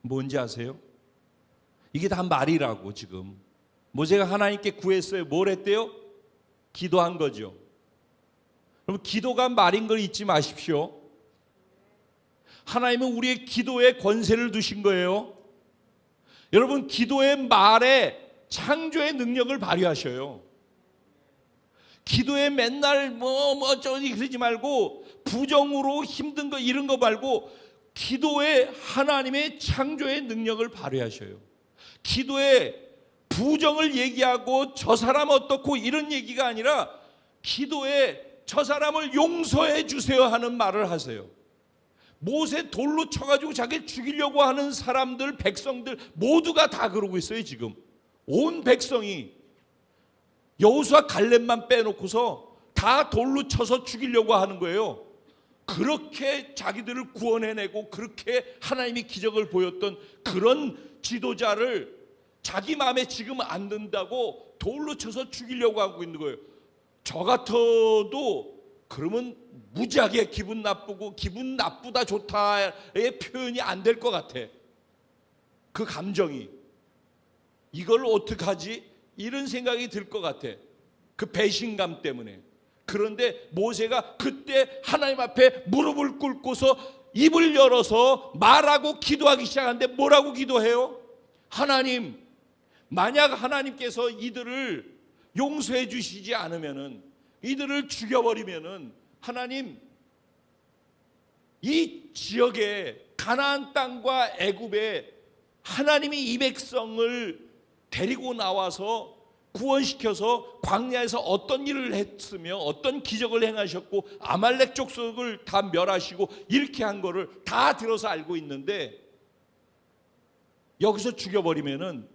뭔지 아세요? 이게 다 말이라고. 지금 모세가 하나님께 구했어요. 뭘 했대요? 기도한 거죠. 여러분, 기도가 말인 걸 잊지 마십시오. 하나님은 우리의 기도에 권세를 두신 거예요. 여러분, 기도의 말에 창조의 능력을 발휘하셔요. 기도에 맨날 어쩌니 그러지 말고, 부정으로 힘든 거 이런 거 말고, 기도에 하나님의 창조의 능력을 발휘하셔요. 기도에 부정을 얘기하고 저 사람 어떻고 이런 얘기가 아니라, 기도에 저 사람을 용서해 주세요 하는 말을 하세요. 모세 돌로 쳐가지고 자기 죽이려고 하는 사람들, 백성들 모두가 다 그러고 있어요. 지금 온 백성이, 여호수아 갈렙만 빼놓고서 다 돌로 쳐서 죽이려고 하는 거예요. 그렇게 자기들을 구원해내고 그렇게 하나님이 기적을 보였던 그런 지도자를 자기 마음에 지금 안 든다고 돌로 쳐서 죽이려고 하고 있는 거예요. 저 같아도 그러면 무지하게 기분 나쁘고, 기분 나쁘다 좋다의 표현이 안 될 것 같아. 그 감정이, 이걸 어떡하지? 이런 생각이 들 것 같아. 그 배신감 때문에. 그런데 모세가 그때 하나님 앞에 무릎을 꿇고서 입을 열어서 말하고 기도하기 시작하는데, 뭐라고 기도해요? 하나님, 만약 하나님께서 이들을 용서해 주시지 않으면은, 이들을 죽여버리면은, 하나님, 이 지역에 가나안 땅과 애굽에 하나님이 이 백성을 데리고 나와서 구원시켜서 광야에서 어떤 일을 했으며 어떤 기적을 행하셨고 아말렉 족속을 다 멸하시고 이렇게 한 거를 다 들어서 알고 있는데, 여기서 죽여버리면은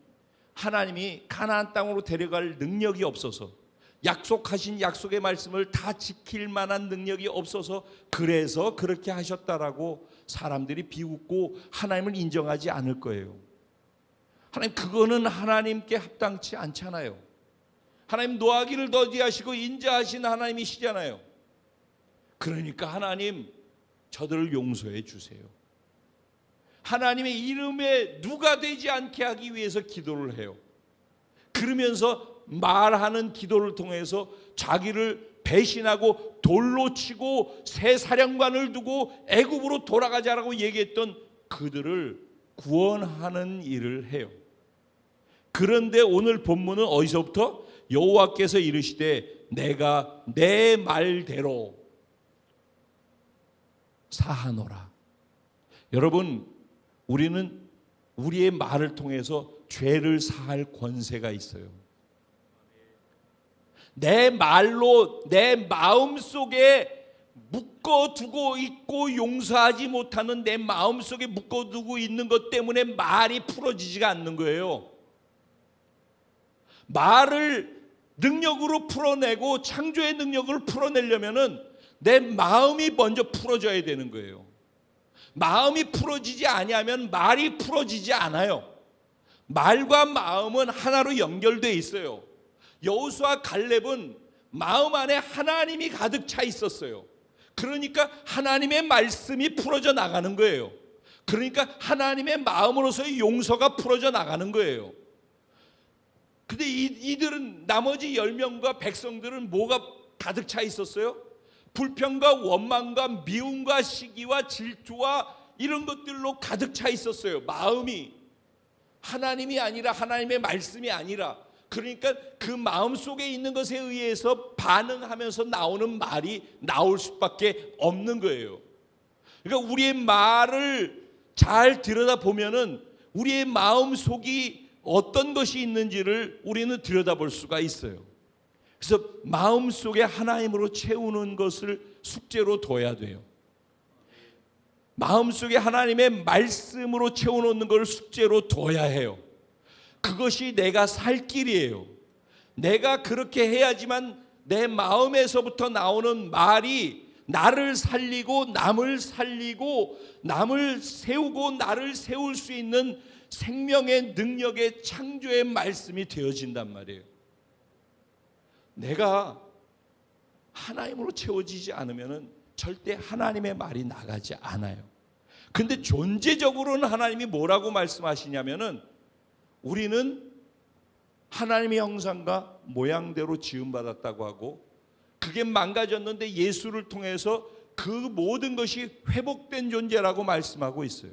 하나님이 가나안 땅으로 데려갈 능력이 없어서, 약속하신 약속의 말씀을 다 지킬 만한 능력이 없어서, 그래서 그렇게 하셨다라고 사람들이 비웃고 하나님을 인정하지 않을 거예요. 하나님, 그거는 하나님께 합당치 않잖아요. 하나님 노하기를 더디하시고 인자하신 하나님이시잖아요. 그러니까 하나님, 저들을 용서해 주세요. 하나님의 이름에 누가 되지 않게 하기 위해서 기도를 해요. 그러면서 말하는 기도를 통해서 자기를 배신하고 돌로 치고 새 사령관을 두고 애굽으로 돌아가자라고 얘기했던 그들을 구원하는 일을 해요. 그런데 오늘 본문은 어디서부터? 여호와께서 이르시되 내가 내 말대로 사하노라. 여러분, 우리는 우리의 말을 통해서 죄를 사할 권세가 있어요. 내 말로 내 마음속에 묶어두고 있고 용서하지 못하는 내 마음속에 묶어두고 있는 것 때문에 말이 풀어지지가 않는 거예요. 말을 능력으로 풀어내고 창조의 능력을 풀어내려면은 내 마음이 먼저 풀어져야 되는 거예요. 마음이 풀어지지 아니하면 말이 풀어지지 않아요. 말과 마음은 하나로 연결되어 있어요. 여호수아 갈렙은 마음 안에 하나님이 가득 차 있었어요. 그러니까 하나님의 말씀이 풀어져 나가는 거예요. 그러니까 하나님의 마음으로서의 용서가 풀어져 나가는 거예요. 근데 이들은 나머지 10명과 백성들은 뭐가 가득 차 있었어요? 불평과 원망과 미움과 시기와 질투와 이런 것들로 가득 차 있었어요. 마음이 하나님이 아니라 하나님의 말씀이 아니라, 그러니까 그 마음 속에 있는 것에 의해서 반응하면서 나오는 말이 나올 수밖에 없는 거예요. 그러니까 우리의 말을 잘 들여다보면은 우리의 마음 속이 어떤 것이 있는지를 우리는 들여다볼 수가 있어요. 그래서 마음 속에 하나님으로 채우는 것을 숙제로 둬야 돼요. 마음 속에 하나님의 말씀으로 채워놓는 것을 숙제로 둬야 해요. 그것이 내가 살 길이에요. 내가 그렇게 해야지만 내 마음에서부터 나오는 말이 나를 살리고 남을 살리고 남을 세우고 나를 세울 수 있는 생명의 능력의 창조의 말씀이 되어진단 말이에요. 내가 하나님으로 채워지지 않으면 절대 하나님의 말이 나가지 않아요. 근데 존재적으로는 하나님이 뭐라고 말씀하시냐면은 우리는 하나님의 형상과 모양대로 지음받았다고 하고 그게 망가졌는데 예수를 통해서 그 모든 것이 회복된 존재라고 말씀하고 있어요.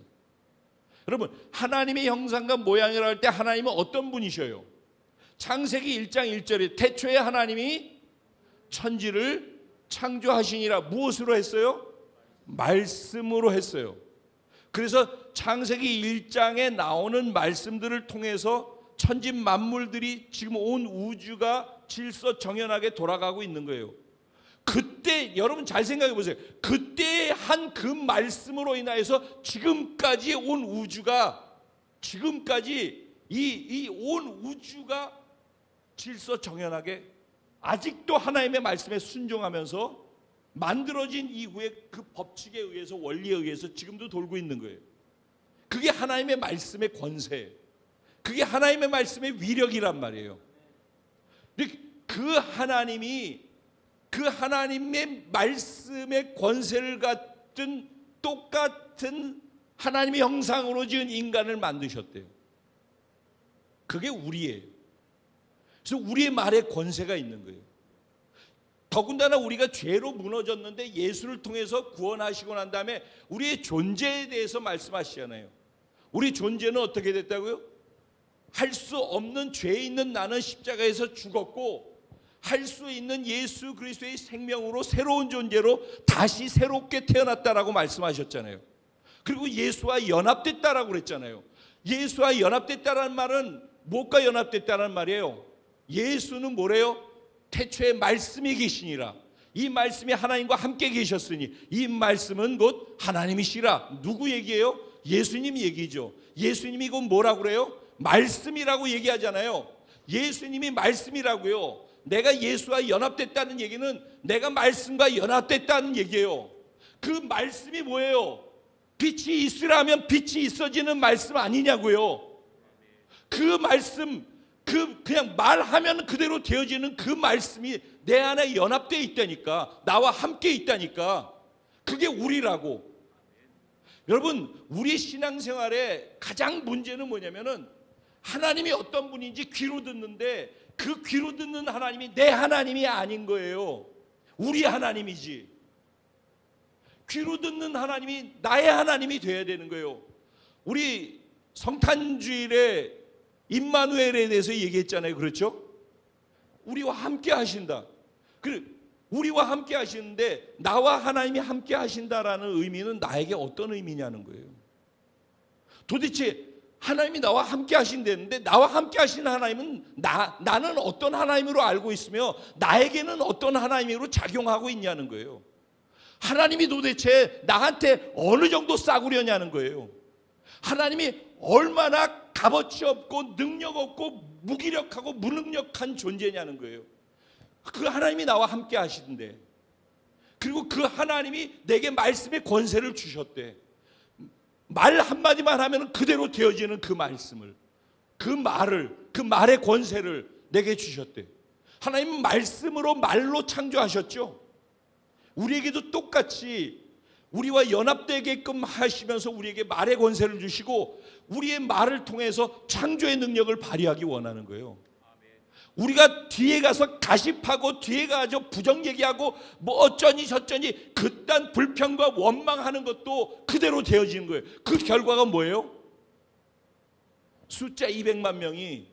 여러분, 하나님의 형상과 모양이라 할 때 하나님은 어떤 분이셔요? 창세기 1장 1절에 태초에 하나님이 천지를 창조하시니라. 무엇으로 했어요? 말씀으로 했어요. 그래서 창세기 1장에 나오는 말씀들을 통해서 천지 만물들이 지금 온 우주가 질서 정연하게 돌아가고 있는 거예요. 그때 여러분 잘 생각해 보세요. 그때 한 그 말씀으로 인하여서 지금까지 온 우주가, 지금까지 이 온 우주가 질서 정연하게 아직도 하나님의 말씀에 순종하면서 만들어진 이후에 그 법칙에 의해서, 원리에 의해서 지금도 돌고 있는 거예요. 그게 하나님의 말씀의 권세예요. 그게 하나님의 말씀의 위력이란 말이에요. 그 하나님의 말씀의 권세를 갖춘 똑같은 하나님의 형상으로 지은 인간을 만드셨대요. 그게 우리예요. 그래서 우리의 말에 권세가 있는 거예요. 더군다나 우리가 죄로 무너졌는데 예수를 통해서 구원하시고 난 다음에 우리의 존재에 대해서 말씀하시잖아요. 우리 존재는 어떻게 됐다고요? 할 수 없는 죄 있는 나는 십자가에서 죽었고 할 수 있는 예수 그리스도의 생명으로 새로운 존재로 다시 새롭게 태어났다라고 말씀하셨잖아요. 그리고 예수와 연합됐다라고 그랬잖아요. 예수와 연합됐다라는 말은 무엇과 연합됐다는 말이에요? 예수는 뭐래요? 태초에 말씀이 계시니라. 이 말씀이 하나님과 함께 계셨으니 이 말씀은 곧 하나님이시라. 누구 얘기예요? 예수님 얘기죠. 예수님이 곧 뭐라고 그래요? 말씀이라고 얘기하잖아요. 예수님이 말씀이라고요. 내가 예수와 연합됐다는 얘기는 내가 말씀과 연합됐다는 얘기예요. 그 말씀이 뭐예요? 빛이 있으라면 빛이 있어지는 말씀 아니냐고요. 그 말씀, 그냥 말하면 그대로 되어지는 그 말씀이 내 안에 연합되어 있다니까. 나와 함께 있다니까. 그게 우리라고. 여러분, 우리 신앙생활의 가장 문제는 뭐냐면은 하나님이 어떤 분인지 귀로 듣는데 그 귀로 듣는 하나님이 내 하나님이 아닌 거예요. 우리 하나님이지. 귀로 듣는 하나님이 나의 하나님이 돼야 되는 거예요. 우리 성탄주일에 임마누엘에 대해서 얘기했잖아요. 그렇죠? 우리와 함께 하신다. 우리와 함께 하시는데 나와 하나님이 함께 하신다라는 의미는 나에게 어떤 의미냐는 거예요. 도대체 하나님이 나와 함께 하신다는데 나와 함께 하시는 하나님은 나는 어떤 하나님으로 알고 있으며 나에게는 어떤 하나님으로 작용하고 있냐는 거예요. 하나님이 도대체 나한테 어느 정도 싸구려냐는 거예요. 하나님이 얼마나 값어치 없고 능력 없고 무기력하고 무능력한 존재냐는 거예요. 그 하나님이 나와 함께 하시는데, 그리고 그 하나님이 내게 말씀의 권세를 주셨대. 말 한마디만 하면 그대로 되어지는 그 말씀을, 그 말의 권세를 내게 주셨대. 하나님은 말씀으로 말로 창조하셨죠. 우리에게도 똑같이 우리와 연합되게끔 하시면서 우리에게 말의 권세를 주시고 우리의 말을 통해서 창조의 능력을 발휘하기 원하는 거예요. 우리가 뒤에 가서 가십하고 뒤에 가서 부정 얘기하고 뭐 어쩌니 저쩌니 그딴 불평과 원망하는 것도 그대로 되어지는 거예요. 그 결과가 뭐예요? 숫자 200만 명이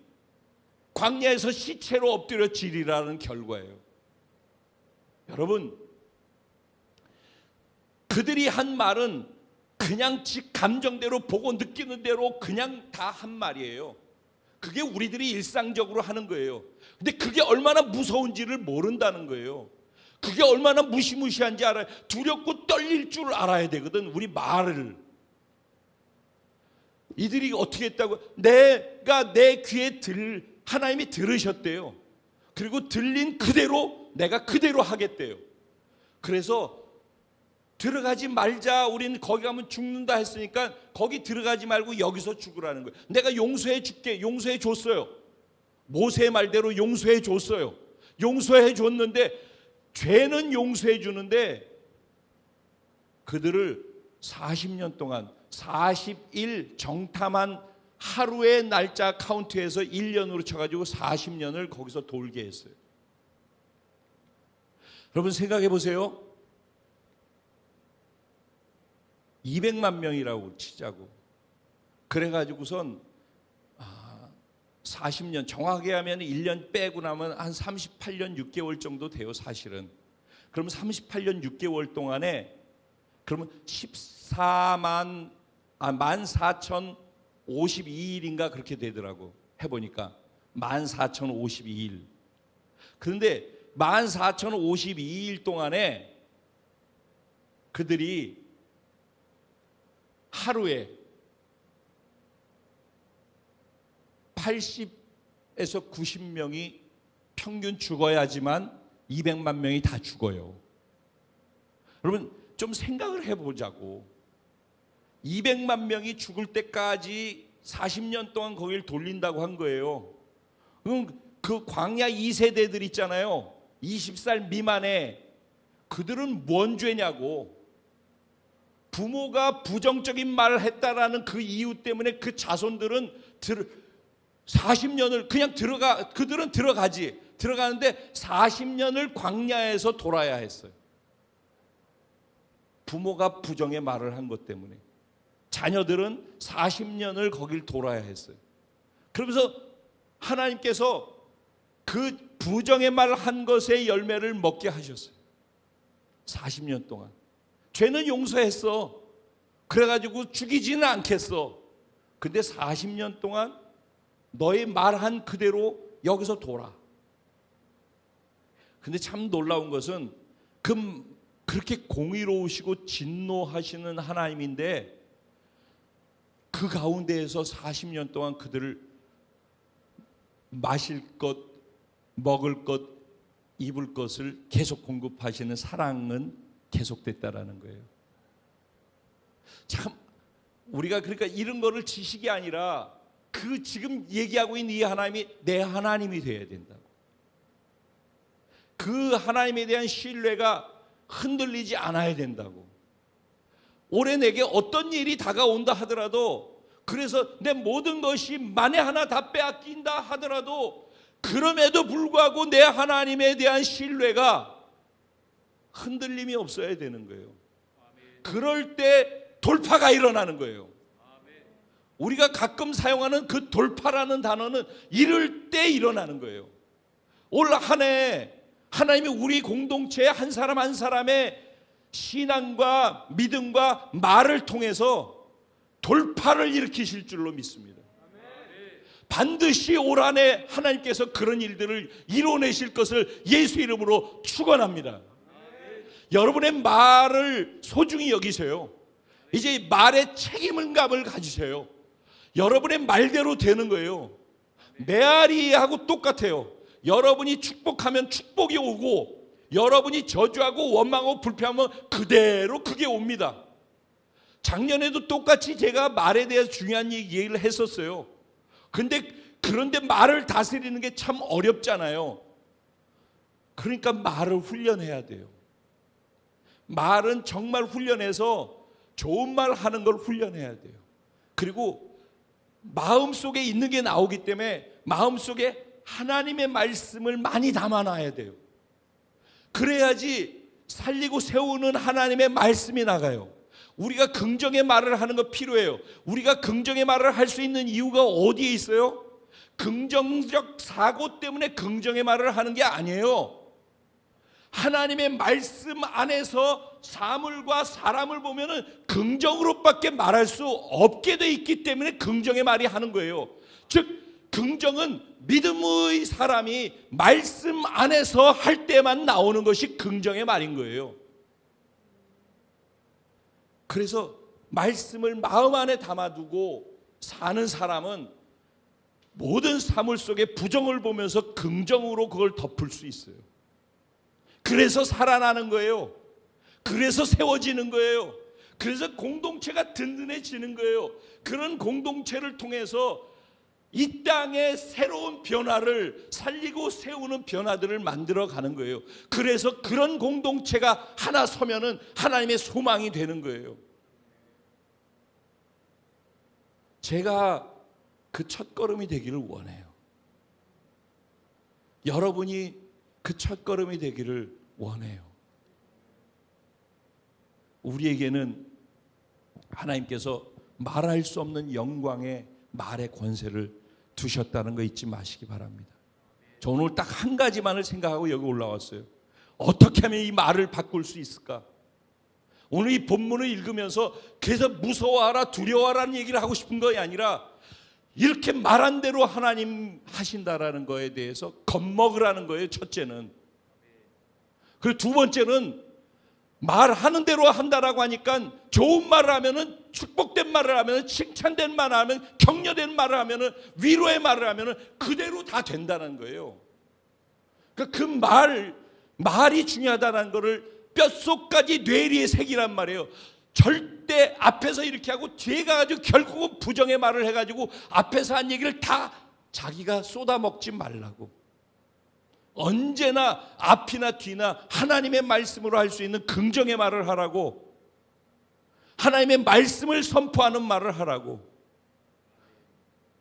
광야에서 시체로 엎드려 지리라는 결과예요. 여러분, 그들이 한 말은 그냥 지 감정대로 보고 느끼는 대로 그냥 다 한 말이에요. 그게 우리들이 일상적으로 하는 거예요. 근데 그게 얼마나 무서운지를 모른다는 거예요. 그게 얼마나 무시무시한지 알아요. 두렵고 떨릴 줄 알아야 되거든. 우리 말을. 이들이 어떻게 했다고? 내가 내 귀에 하나님이 들으셨대요. 그리고 들린 그대로 내가 그대로 하겠대요. 그래서 들어가지 말자, 우리는 거기 가면 죽는다 했으니까 거기 들어가지 말고 여기서 죽으라는 거예요. 내가 용서해 줄게. 용서해 줬어요. 모세의 말대로 용서해 줬어요. 용서해 줬는데, 죄는 용서해 주는데 그들을 40년 동안 40일 정탐한 하루의 날짜 카운트에서 1년으로 쳐가지고 40년을 거기서 돌게 했어요. 여러분 생각해 보세요. 200만 명이라고 치자고. 그래가지고선 40년, 정확하게 하면 1년 빼고 나면 한 38년 6개월 정도 돼요, 사실은. 그러면 38년 6개월 동안에 그러면 14,052일인가 그렇게 되더라고. 해보니까 14,052일. 그런데 14,052일 동안에 그들이 하루에 80에서 90명이 평균 죽어야지만 200만 명이 다 죽어요. 여러분 좀 생각을 해보자고. 200만 명이 죽을 때까지 40년 동안 거기를 돌린다고 한 거예요. 그럼 그 광야 2세대들 있잖아요. 20살 미만에, 그들은 뭔 죄냐고. 부모가 부정적인 말을 했다라는 그 이유 때문에 그 자손들은 40년을 그냥 그들은 들어가는데 40년을 광야에서 돌아야 했어요. 부모가 부정의 말을 한 것 때문에 자녀들은 40년을 거길 돌아야 했어요. 그러면서 하나님께서 그 부정의 말을 한 것의 열매를 먹게 하셨어요. 40년 동안. 죄는 용서했어. 그래가지고 죽이지는 않겠어. 근데 40년 동안 너의 말한 그대로 여기서 돌아. 근데 참 놀라운 것은 그렇게 공의로우시고 진노하시는 하나님인데 그 가운데에서 40년 동안 그들을 마실 것, 먹을 것, 입을 것을 계속 공급하시는 사랑은 계속됐다라는 거예요. 참 우리가 그러니까 이런 거를 지식이 아니라 그 지금 얘기하고 있는 이 하나님이 내 하나님이 되어야 된다고. 그 하나님에 대한 신뢰가 흔들리지 않아야 된다고. 올해 내게 어떤 일이 다가온다 하더라도, 그래서 내 모든 것이 만에 하나 다 빼앗긴다 하더라도 그럼에도 불구하고 내 하나님에 대한 신뢰가 흔들림이 없어야 되는 거예요. 그럴 때 돌파가 일어나는 거예요. 우리가 가끔 사용하는 그 돌파라는 단어는 이럴 때 일어나는 거예요. 올 한 해 하나님이 우리 공동체 한 사람 한 사람의 신앙과 믿음과 말을 통해서 돌파를 일으키실 줄로 믿습니다. 반드시 올 한 해 하나님께서 그런 일들을 이뤄내실 것을 예수 이름으로 축원합니다. 여러분의 말을 소중히 여기세요. 이제 말의 책임감을 가지세요. 여러분의 말대로 되는 거예요. 메아리하고 똑같아요. 여러분이 축복하면 축복이 오고, 여러분이 저주하고 원망하고 불평하면 그대로 그게 옵니다. 작년에도 똑같이 제가 말에 대해서 중요한 얘기를 했었어요. 그런데 말을 다스리는 게 참 어렵잖아요. 그러니까 말을 훈련해야 돼요. 말은 정말 훈련해서 좋은 말 하는 걸 훈련해야 돼요. 그리고 마음속에 있는 게 나오기 때문에 마음속에 하나님의 말씀을 많이 담아놔야 돼요. 그래야지 살리고 세우는 하나님의 말씀이 나가요. 우리가 긍정의 말을 하는 거 필요해요. 우리가 긍정의 말을 할 수 있는 이유가 어디에 있어요? 긍정적 사고 때문에 긍정의 말을 하는 게 아니에요. 하나님의 말씀 안에서 사물과 사람을 보면은 긍정으로밖에 말할 수 없게 돼 있기 때문에 긍정의 말이 하는 거예요. 즉 긍정은 믿음의 사람이 말씀 안에서 할 때만 나오는 것이 긍정의 말인 거예요. 그래서 말씀을 마음 안에 담아두고 사는 사람은 모든 사물 속에 부정을 보면서 긍정으로 그걸 덮을 수 있어요. 그래서 살아나는 거예요. 그래서 세워지는 거예요. 그래서 공동체가 든든해지는 거예요. 그런 공동체를 통해서 이 땅의 새로운 변화를 살리고 세우는 변화들을 만들어가는 거예요. 그래서 그런 공동체가 하나 서면은 하나님의 소망이 되는 거예요. 제가 그 첫걸음이 되기를 원해요. 여러분이 그 첫걸음이 되기를 원해요. 우리에게는 하나님께서 말할 수 없는 영광의 말의 권세를 두셨다는 거 잊지 마시기 바랍니다. 저 오늘 딱 한 가지만을 생각하고 여기 올라왔어요. 어떻게 하면 이 말을 바꿀 수 있을까? 오늘 이 본문을 읽으면서 그래서 무서워하라 두려워하라는 얘기를 하고 싶은 것이 아니라 이렇게 말한 대로 하나님 하신다라는 거에 대해서 겁먹으라는 거예요. 첫째는. 그리고 두 번째는 말하는 대로 한다라고 하니까 좋은 말을 하면은 축복된 말을 하면은 칭찬된 말을 하면 격려된 말을 하면은 위로의 말을 하면은 그대로 다 된다는 거예요. 그 말이 중요하다는 거를 뼛속까지 뇌리에 새기란 말이에요. 절대 앞에서 이렇게 하고 뒤에 가가지고 결국은 부정의 말을 해가지고 앞에서 한 얘기를 다 자기가 쏟아먹지 말라고. 언제나 앞이나 뒤나 하나님의 말씀으로 할 수 있는 긍정의 말을 하라고. 하나님의 말씀을 선포하는 말을 하라고.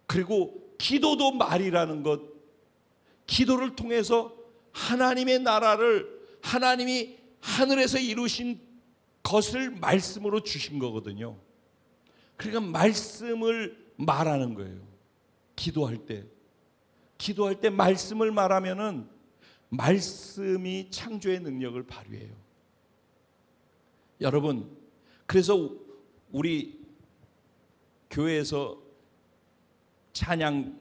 그리고 기도도 말이라는 것. 기도를 통해서 하나님의 나라를 하나님이 하늘에서 이루신 것을 말씀으로 주신 거거든요. 그러니까 말씀을 말하는 거예요. 기도할 때 말씀을 말하면은 말씀이 창조의 능력을 발휘해요. 여러분, 그래서 우리 교회에서 찬양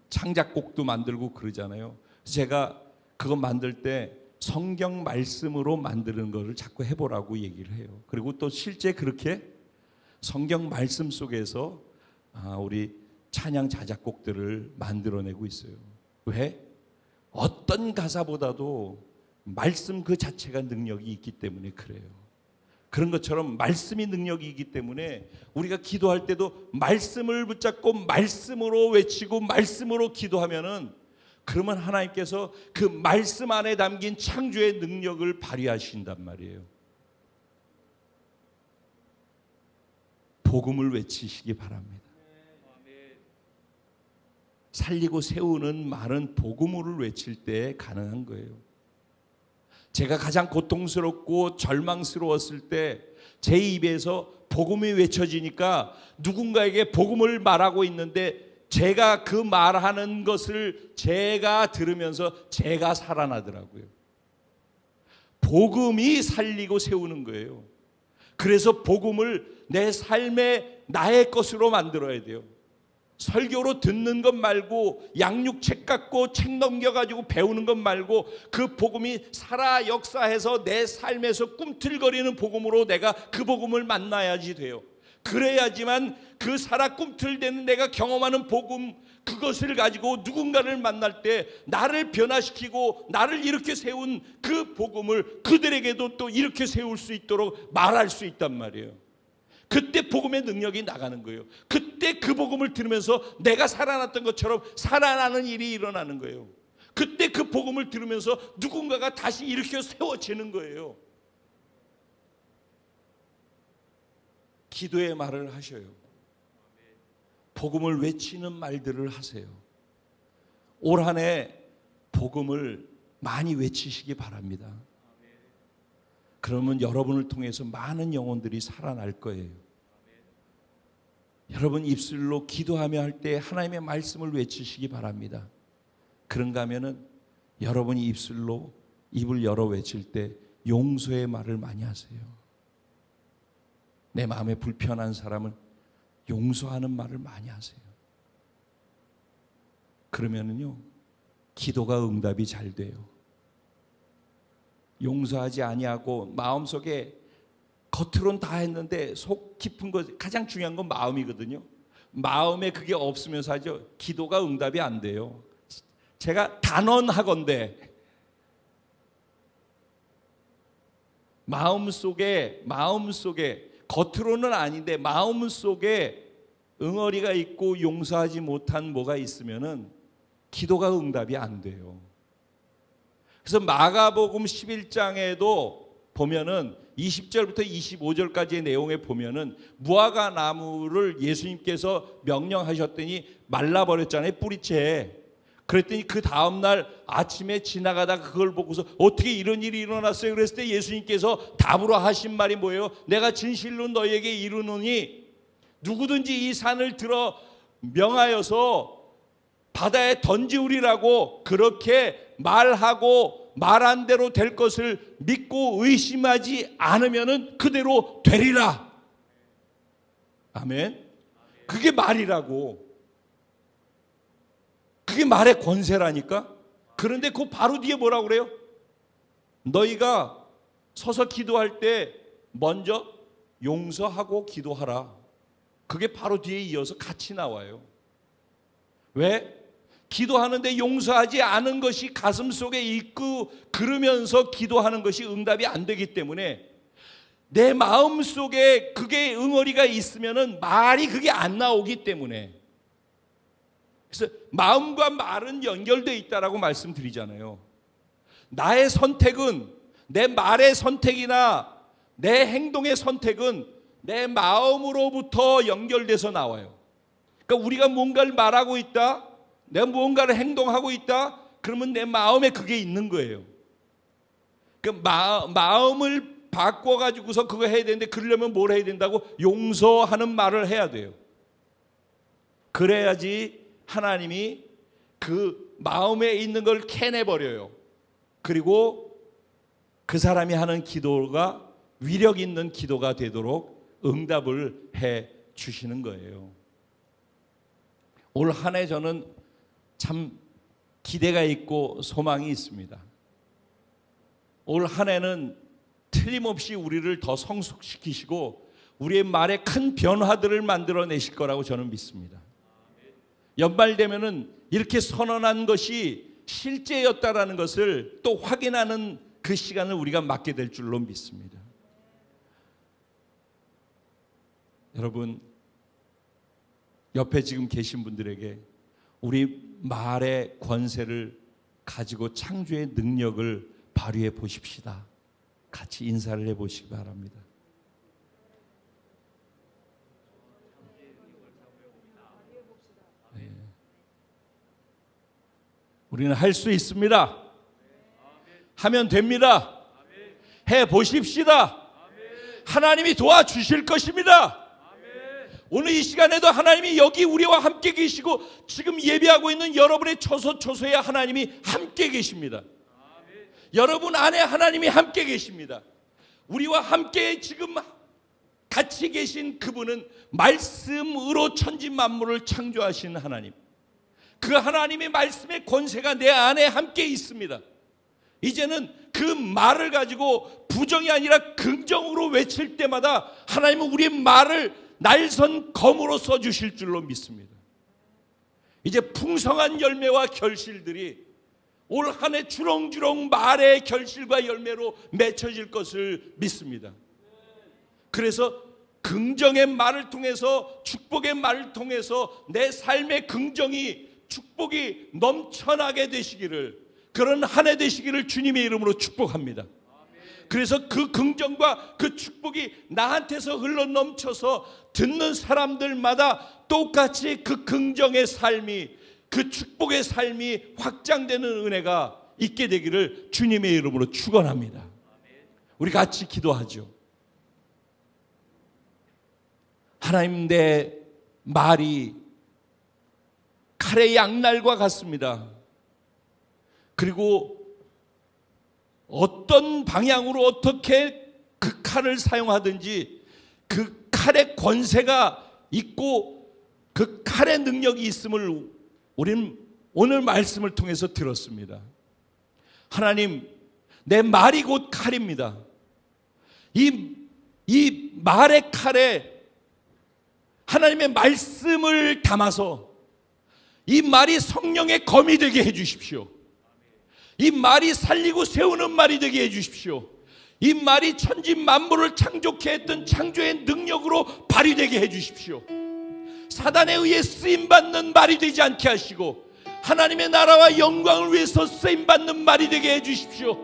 창작곡도 만들고 그러잖아요. 제가 그거 만들 때 성경 말씀으로 만드는 거를 자꾸 해보라고 얘기를 해요. 그리고 또 실제 그렇게 성경 말씀 속에서 우리 찬양 자작곡들을 만들어내고 있어요. 왜? 어떤 가사보다도 말씀 그 자체가 능력이 있기 때문에 그래요. 그런 것처럼 말씀이 능력이 있기 때문에 우리가 기도할 때도 말씀을 붙잡고 말씀으로 외치고 말씀으로 기도하면은 그러면 하나님께서 그 말씀 안에 담긴 창조의 능력을 발휘하신단 말이에요. 복음을 외치시기 바랍니다. 살리고 세우는 말은 복음을 외칠 때 가능한 거예요. 제가 가장 고통스럽고 절망스러웠을 때 제 입에서 복음이 외쳐지니까 누군가에게 복음을 말하고 있는데 제가 그 말하는 것을 제가 들으면서 제가 살아나더라고요. 복음이 살리고 세우는 거예요. 그래서 복음을 내 삶의 나의 것으로 만들어야 돼요. 설교로 듣는 것 말고 양육책 갖고 책 넘겨가지고 배우는 것 말고 그 복음이 살아 역사해서 내 삶에서 꿈틀거리는 복음으로 내가 그 복음을 만나야지 돼요. 그래야지만 그 살아 꿈틀대는 내가 경험하는 복음, 그것을 가지고 누군가를 만날 때 나를 변화시키고 나를 일으켜 세운 그 복음을 그들에게도 또 일으켜 세울 수 있도록 말할 수 있단 말이에요. 그때 복음의 능력이 나가는 거예요. 그때 그 복음을 들으면서 내가 살아났던 것처럼 살아나는 일이 일어나는 거예요. 그때 그 복음을 들으면서 누군가가 다시 일으켜 세워지는 거예요. 기도의 말을 하셔요. 복음을 외치는 말들을 하세요. 올 한 해 복음을 많이 외치시기 바랍니다. 그러면 여러분을 통해서 많은 영혼들이 살아날 거예요. 여러분 입술로 기도하며 할 때 하나님의 말씀을 외치시기 바랍니다. 그런가 하면은 여러분이 입술로 입을 열어 외칠 때 용서의 말을 많이 하세요. 내 마음에 불편한 사람을 용서하는 말을 많이 하세요. 그러면은요 기도가 응답이 잘 돼요. 용서하지 아니하고 마음속에 겉으로는 다 했는데 속 깊은 것, 가장 중요한 건 마음이거든요. 마음에 그게 없으면서 하죠. 기도가 응답이 안 돼요. 제가 단언하건대 마음속에 겉으로는 아닌데 마음속에 응어리가 있고 용서하지 못한 뭐가 있으면은 기도가 응답이 안 돼요. 그래서 마가복음 11장에도 보면은 20절부터 25절까지의 내용에 보면은 무화과 나무를 예수님께서 명령하셨더니 말라버렸잖아요. 뿌리채. 그랬더니 그 다음날 아침에 지나가다가 그걸 보고서 어떻게 이런 일이 일어났어요? 그랬을 때 예수님께서 답으로 하신 말이 뭐예요? 내가 진실로 너희에게 이르노니 누구든지 이 산을 들어 명하여서 바다에 던지우리라고 그렇게 말하고 말한 대로 될 것을 믿고 의심하지 않으면은 그대로 되리라. 아멘. 그게 말이라고. 그게 말의 권세라니까. 그런데 그 바로 뒤에 뭐라고 그래요? 너희가 서서 기도할 때 먼저 용서하고 기도하라. 그게 바로 뒤에 이어서 같이 나와요. 왜? 기도하는데 용서하지 않은 것이 가슴 속에 있고 그러면서 기도하는 것이 응답이 안 되기 때문에 내 마음 속에 그게 응어리가 있으면은 말이 그게 안 나오기 때문에 그래서 마음과 말은 연결되어 있다라고 말씀드리잖아요. 나의 선택은 내 말의 선택이나 내 행동의 선택은 내 마음으로부터 연결돼서 나와요. 그러니까 우리가 뭔가를 말하고 있다, 내가 무언가를 행동하고 있다, 그러면 내 마음에 그게 있는 거예요. 그 마음을 바꿔가지고서 그거 해야 되는데 그러려면 뭘 해야 된다고? 용서하는 말을 해야 돼요. 그래야지 하나님이 그 마음에 있는 걸 캐내버려요. 그리고 그 사람이 하는 기도가 위력 있는 기도가 되도록 응답을 해 주시는 거예요. 올 한 해 저는 참 기대가 있고 소망이 있습니다. 올 한 해는 틀림없이 우리를 더 성숙시키시고 우리의 말에 큰 변화들을 만들어내실 거라고 저는 믿습니다. 연말 되면은 이렇게 선언한 것이 실제였다라는 것을 또 확인하는 그 시간을 우리가 맞게 될 줄로 믿습니다. 여러분, 옆에 지금 계신 분들에게 우리 말의 권세를 가지고 창조의 능력을 발휘해 보십시다. 같이 인사를 해 보시기 바랍니다. 네. 우리는 할 수 있습니다. 하면 됩니다. 해 보십시다. 하나님이 도와주실 것입니다. 오늘 이 시간에도 하나님이 여기 우리와 함께 계시고 지금 예배하고 있는 여러분의 처소처소에 하나님이 함께 계십니다. 여러분 안에 하나님이 함께 계십니다. 우리와 함께 지금 같이 계신 그분은 말씀으로 천지 만물을 창조하신 하나님, 그 하나님의 말씀의 권세가 내 안에 함께 있습니다. 이제는 그 말을 가지고 부정이 아니라 긍정으로 외칠 때마다 하나님은 우리의 말을 날선 검으로 써주실 줄로 믿습니다. 이제 풍성한 열매와 결실들이 올 한 해 주렁주렁 말의 결실과 열매로 맺혀질 것을 믿습니다. 그래서 긍정의 말을 통해서, 축복의 말을 통해서 내 삶의 긍정이, 축복이 넘쳐나게 되시기를, 그런 한 해 되시기를 주님의 이름으로 축복합니다. 그래서 그 긍정과 그 축복이 나한테서 흘러 넘쳐서 듣는 사람들마다 똑같이 그 긍정의 삶이, 그 축복의 삶이 확장되는 은혜가 있게 되기를 주님의 이름으로 축원합니다. 우리 같이 기도하죠. 하나님, 내 말이 칼의 양날과 같습니다. 그리고 어떤 방향으로 어떻게 그 칼을 사용하든지 그 칼의 권세가 있고 그 칼의 능력이 있음을 우리는 오늘 말씀을 통해서 들었습니다. 하나님, 내 말이 곧 칼입니다. 이 말의 칼에 하나님의 말씀을 담아서 이 말이 성령의 검이 되게 해주십시오. 이 말이 살리고 세우는 말이 되게 해주십시오. 이 말이 천지 만물을 창조케 했던 창조의 능력으로 발휘되게 해주십시오. 사단에 의해 쓰임받는 말이 되지 않게 하시고 하나님의 나라와 영광을 위해서 쓰임받는 말이 되게 해주십시오.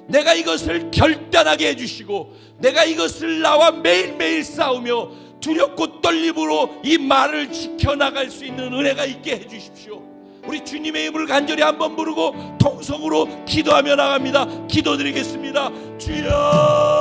내가 이것을 결단하게 해주시고 내가 이것을 나와 매일매일 싸우며 두렵고 떨림으로 이 말을 지켜나갈 수 있는 은혜가 있게 해주십시오. 우리 주님의 이름을 간절히 한번 부르고 통성으로 기도하며 나갑니다. 기도드리겠습니다. 주여,